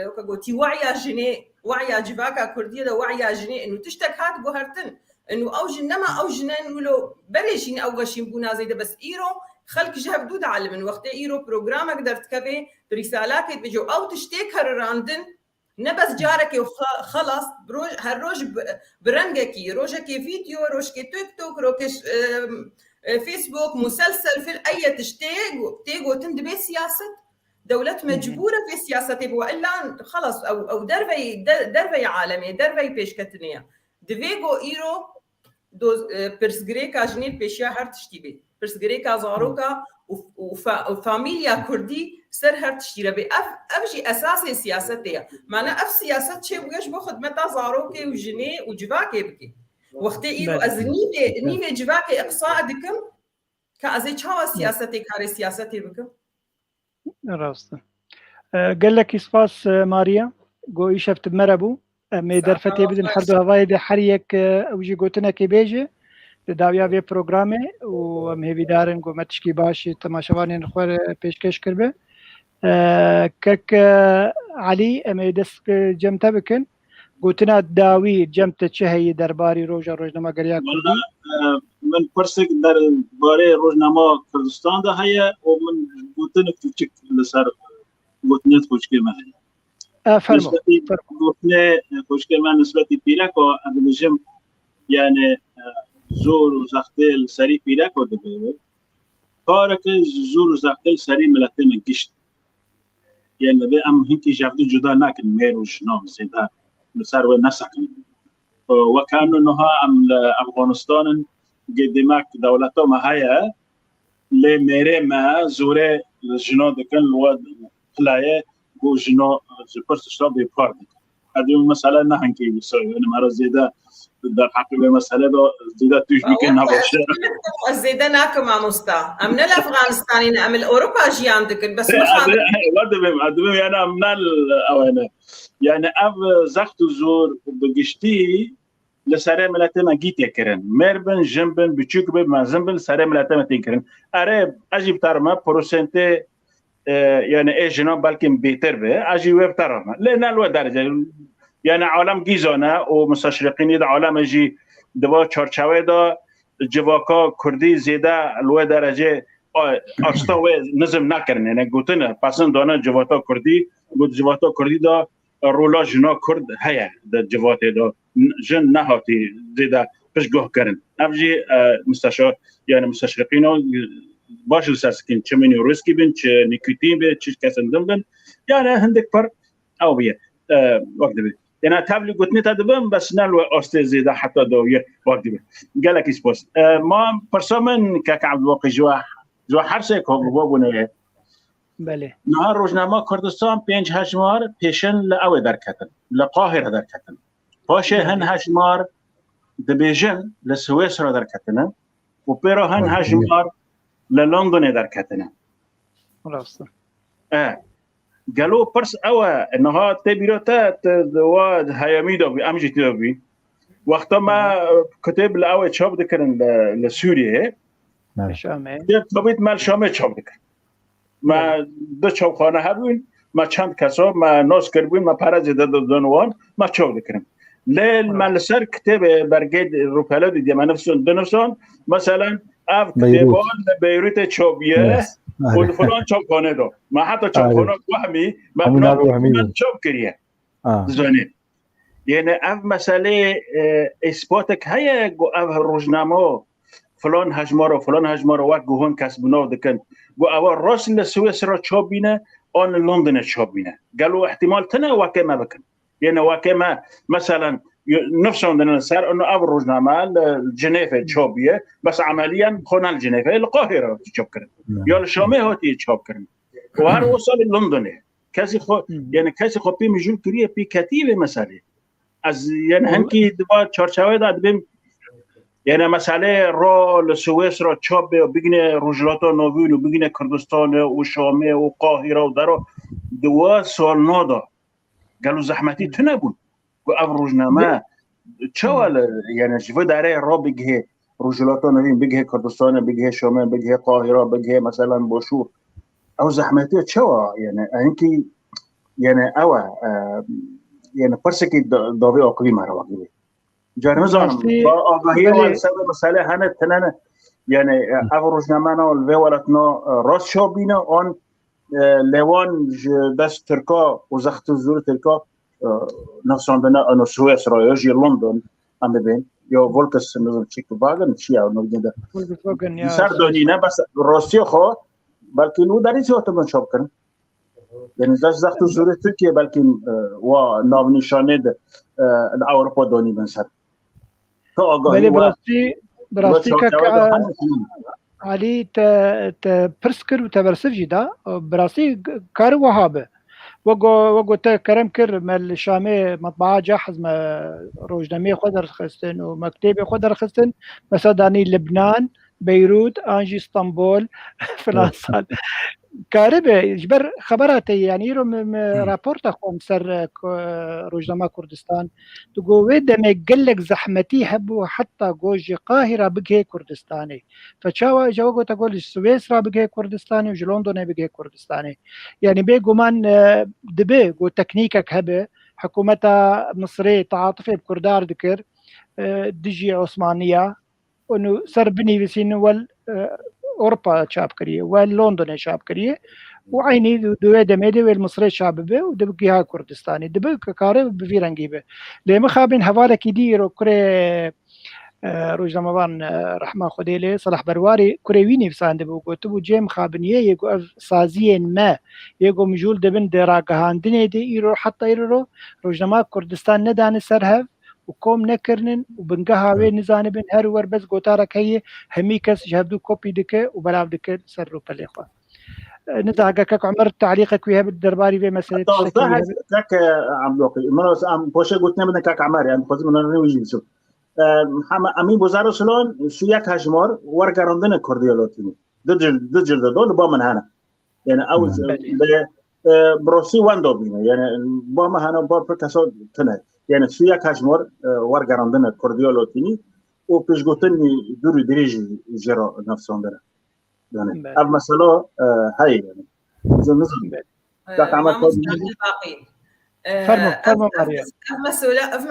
وكغوتي وعيا جني وعيا جباكا كرديه ده وعيا جني انه تشتك هات بوهرتن انه او جنما او جنان ولو بلشين او غشين بونا زي ده بس ايرو خلق جهه بدود على من وقت ايرو بروجرام اقدر تكبي رسالات بيجو او تشتيك هالراندن نبس جارك وخلص هالروج برنجكي روجكي فيديو روجكي تيك توك روكش فيسبوك مسلسل في اي تيجو تندبي سياسه دولة مجبورة في سياسة وإلا خلص أو درفي عالمي درفي بيشكتنية دفيجو إيرو دوز برسغريكا جنيل بيشيا هر تشتيبي برسغريكا زاروكا وفاميليا كردي سر هر تشتيرة أفجي أساسي سياستها معنى أف سياسة شيء بغيش بو خدمتا زاروكي وجني وجواكي بكي وقت إيرو أز نيفي جواكي إقصاء دكم كأزي چاوا سياستي كاري سياستي بكم راسته قال لك سپاس ماريا گویی شفت مربو می درفتی بدن هر دو هوای ده هر یک اوجی گوتنه کی بیجه داویا وی پروگرامه و مهوی دارن گو متشکی باشه تماشاوانین خور پیشکش کربه کک علی امی دست جمته بکن گوتنه داوی جمته چه هی درباری روزنامه گریا کردی من پرسک در باره روزنامه کردستان ده هیا و من گوتنه کوچک لسر گوتنه خوشگه من فرمو گوتنه خوشگه من نسبتی پیرک و ادمجم یعنی زور و زختل سری پیرک و دبیره کارک زور و زختل سری ملته من گشت یعنی به ام هنکی جفت جدا نکن میروش نام سیده لسر و نسکن وكانوا انها افغانستان قدمك دولته ما هي لميري ما زوري جنو دكن الواد خلايه جو جنو سبورت شرب يبارد هذه مساله نحكي بسوي انا مره زياده در حق مساله زياده تجي كنا بشر زياده ناك مع مستا من الافغانستانيين ام الاوروبا جي عندك بس ادم يعني من الاوانه يعني اف زخت زور بگشتی لسره ملت ما گیت کرن مربن جنبن بچوک به مازنبن سره ملت ما تکرن اره عجیب ترما پروسنت يعني ايجنا بلكن بيتر به عجيب وبترما لان الو درجه يعني عالم گیزانه و مستشرقین د عالم جی دوا چارچوه دا جواکا کردی زیده الو درجه استا و نظم نکرن یعنی گوتنه پسند دانه جواتا کردی گوت جواتا کردی دا رولا جنا کرد هيا د جوات دا جن نهاتی زیده پشگاه کرن افجی مستشار يعني مستشرقین باش الساسكين چمني روسكي بن چ نيكوتين به چ كسندم بن يعني هندك پر او بيه وقت بيه يعني تابلي قلت نتا دبن بس نالو استاذ زيده حتى دو وقت بيه قال لك سبوس ما برسومن كاك عبد الواقي جو حرسك هو بونه بله نهار روزنامه کردستان 5 هشمار پیشن لاو درکتن لقاهره درکتن باشه هن هشمار دبیجن لسويسرا درکتن و پیرو هن هشمار للندن درکتن راسته قالوا برس اوا انها تبيروتا دواد هياميدو بامجي تبي وقت ما كتب لاو تشوب دكرن لسوريا شامه تبيت مال شامه تشوب دكرن ما دو چوبخانه هبون ما چند کسا ما ناس کردیم ما پرز دونوان ما چوب دکرم لیل من لسر کتاب برگید روپلا دیدیم نفسون مثلا اف کتابان بیروت چوبیه و فلان چوبخانه دو ما حتی چوبخانه وهمی من چوب کریه زنی یعنی اف مسئله اثباتک هیا گو اف روزنامه فلان هجمار و فلان هجمار و وقت گوهن کسبناو دکن گو اول راس لسويسرا چوب بینه آن لندن چوب بینه قالوا احتمال تنه واقع ما بکن یعنی واقع ما مثلا نفسهم دنا سر انه اول روزنامه جنيف چوبیه بس عمليا خونه الجنيف القاهره چوب کرد یا الشامه هاتی چوب کرد و هر وصل لندن کسی خو یعنی کسی خو پی میجون کریه پی کتیب مسئله از یعنی هنکی دوا چارچوبه داد بیم یعنی مسئله را لسويسرا چوب بگنه روجلاتا نوین و بگنه کردستان و شامه و قاهره و درا دوا سال نادا قالوا زحمتي تنبون و روزنامه چوال یعنی جوه داره را بگه روجلاتا نوین بگه کردستان بگه شامه بگه قاهره بگه مثلا باشور او زحمتي چوا یعنی اینکی یعنی او یعنی پرسکی داوی اقلیم را واقعی جانم زانم آگاهی و سبب مسئله هنه تنانه یعنی او روزنامه نا الوی ولتنا راست شو بینه آن لیوان دست ترکا و زخت زور ترکا نفساندنه انو سویسرا یا جی لندن هم ببین یا ولکس نظر چیک باگن چیا نوجنده فولکسواگن یا سر دونی نه بس روسیه خو بلکه نو داری چه تو شاب کردن یعنی داش زخت زور ترکیه بلکه و نام نشانه ده اروپا دونی من سر تو آگاهی بله براستی که علی پرسکر و تبرسف جدا براستی کار وهابه وقو كرم كر مال شامي مطبعة جاحظ ما روجنامي خدر خستن ومكتبي خدر خستن مساداني لبنان بيروت انجي اسطنبول فرنسا كاربه جبر خبراتي يعني يرو رابورت اخوم سر روجنامه كردستان تقول ودم قلك زحمتي هبو حتى جوجي قاهره بقي كردستاني فشاوا جاوبوا تقول السويس را بقي كردستاني وجلندن بقي كردستاني يعني بيقومان دبي جو تكنيكك هبه حكومتها مصريه تعاطفه بكردار ذكر دجي عثمانيه انه سربني بسين وال اوروبا شاب كريه ولندن شاب كريه وعيني دوي دميدي والمصري شاب به ودبقيها كردستاني دبق كاره بفيرنجي به لما خابين حوالك يديروا كري روزنامه‌وان رحمه خديله صلاح برواري كريويني بساند بو كتبو جيم خابنيه يقو سازين ما يقو مجول دبن دراغهاندني دي يرو حتى يرو روزنامه كردستان ندان سرها وكوم نكرنن وبنقهاوي نزانبن هر ور بس قوتارك هي هميكس جهدو كوبي دكه وبلاو دكه سرو بالاخوه نزاقك عمر تعليقك ويها بالدرباري في مسألة الشكل كاك عم لوقي منوس ام بوشه قلت بدنا كاك عمار يعني خذ من نوجي شوف امين بوزارو سلون سوياك هاجمور ورقرندن كورديولوتيني دجل دول با من هنا يعني او بروسي واندو بينا يعني با ما هنا با بركاسو تنه يعني سوياك هاجمور ورقرندن كورديولوتيني وبيش قلتني دوري دريجي جرا نفسهم ده يعني اب مساله هاي يعني نظم كاك عمل فرمو ماريا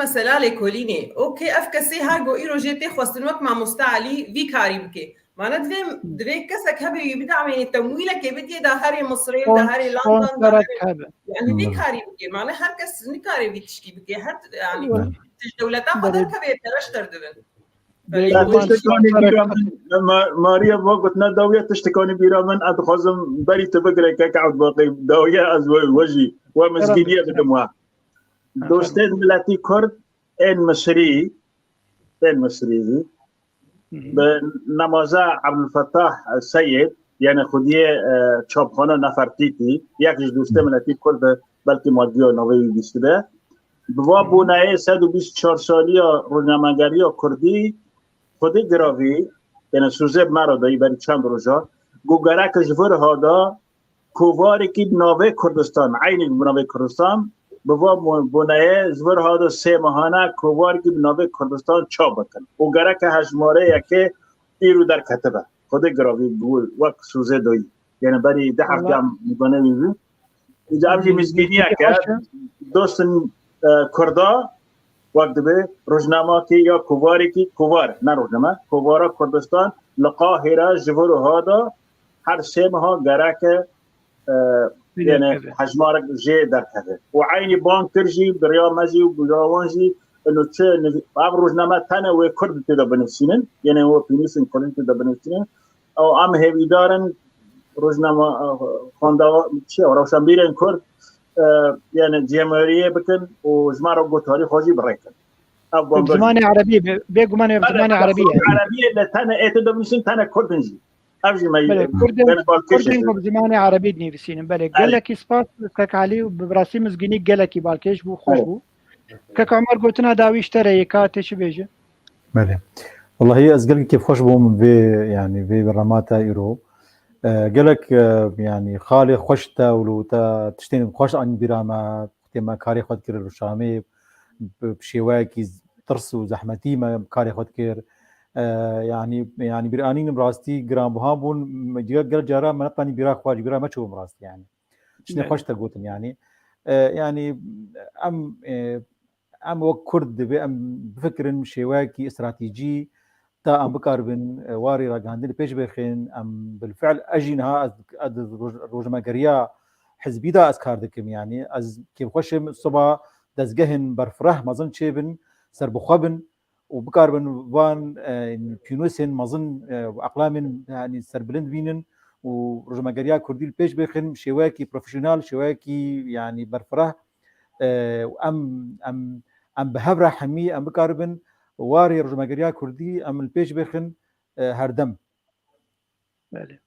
مثلا لكوليني اوكي افكسي هاغو ايرو جيتي خوستنوك مع مستعلي في كاريبكي ما ندفهم دوي كسك هبي بدعم يعني تمويلك بدي ده هاري مصري ده هاري لندن يعني في كاريبكي معناها هر كس نكاري بتشكي بكي حتى يعني دولتها قدر كبير ترشتر دبن ماريا وقت نداوية تشتكوني بيرامن أدخزم بري تبقى كعود باقي داوية از وجهي ومسكينية بدموها دوستين ملاتي كرد إن مصري بنمازة عبد الفتاح السيد يعني خديه چاپخانه نفرتيتي يكش دوستين ملاتي كرد بلكي ماديو نووي بيسته بوا بونای 124 سالی روزنامه‌نگاری کردی خودی گراوی یعنی سوزه مرا دایی برای چند روزا گوگرک جور هادا کوواری که ناوه کردستان عین ناوه کردستان بوا بونای جور هادا 3 ماهانه کوواری که ناوه کردستان چاپ بکن گوگرک هجماره یکی ایرو در کتبه خودی گراوی گول وقت سوزه دایی یعنی برای 10 هفته میگنه میبین اینجا مسکینیه که دوستن کردا وقت به روزنامه که یا کوواری که کووار نه روزنامه کووارا کردستان لقاهره جبر هادا هر 3 ماه گرک یعنی حجمارک جه در کده و عینی بانکرجی بریامزی و بجاوانجی انو چه اب روزنامه تنه و کرد تدا بنفسینن یعنی و پینیسن کرد تدا بنفسینن او ام هیویدارن روزنامه خوندا چه روشنبیرن کرد يعني جمهورية بكن وزمارة قطاري خوزي بريكن بزمانة عربية بيقومانة بزمانة عربية عربية لتانا ايتدو بنسين تانا كردنجي أبجي ما كردن بزمانة عربية نيفسين بله قلقي سباس كاك علي وبراسي مزقيني قلقي بالكيش بو خوشبو كاك عمر قلتنا داويش ترى يكاتش بيجي بله والله هي أزقلقي كيف خوشبو يعني في براماتا إيرو قالك يعني خالي خوشتا ولو تشتين خوش عن برامة تما كاري خد كير الشامي بشواكي ترسو زحمتي ما كاري خد كير يعني برانين براستي جرام بهامون قال جارا ما نطاني برا خواج برا ما تشوف براستي يعني شنو خوشتا قوتن يعني ام وكرد بام بفكر شواكي استراتيجي تا ام بكاربن واري راغاندل بيش بخين ام بالفعل اجينها روجماغريا حزبي دا اسكار دكم يعني از كيف خوشم صبا دزگهن برفره مازن چيبن سربخبن وبقاربن وان بينوسن مظن واقلام يعني سربلند بينن ورجماگریا کردی پیش بخن شواکی پروفیشنال شواکی يعني برفره ام بهبره حمی ام بقاربن واري رجماگریا کردی ام البيش بخن هردم. بله.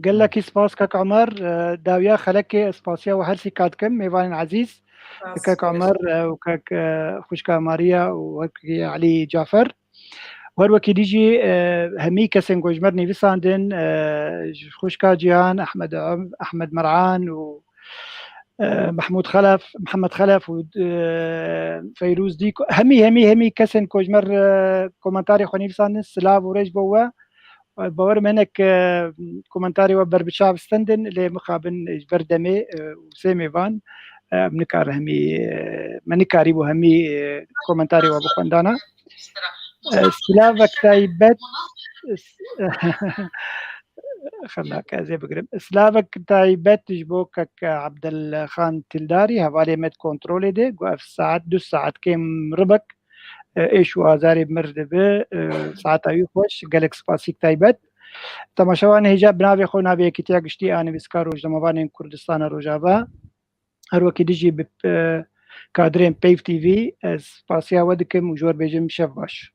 قال لك سباس كاك عمر داويا خلك سباسيا وهرسي كاتكم ميوان عزيز كاك عمر وكاك خوشكا ماريا وكي علي جعفر وهروكي ديجي همي كسن جوجمر نيفيساندن خوشكا جيان احمد مرعان و محمد خلف وفيروز ديكو همي كسن كوجمر كومنتاري خوني بساندن سلاف وريج بوا باور منك كومنتاري وبر بشعب ستندن لمخابن بردمي وسيمي فان منكار همي منكاري وهمي كومنتاري وبخوندانا سلافك تايبت خلاك زي بقرب سلافك تايبت جبوكك عبد الخان تلداري هوالي مت كنترول دي وقف ساعات 2 ساعات كم ربك ايش وازاري بمردبه ساعات ايو خوش جالكس باسيك تايبت تماشاوان هجاب بنابي خو نابي كتيا قشتي انا بسكار روج دموان كردستان روجابا هر وكي ديجي كادرين بيف تي في سباسيا ودكم وجور بيجم شف باش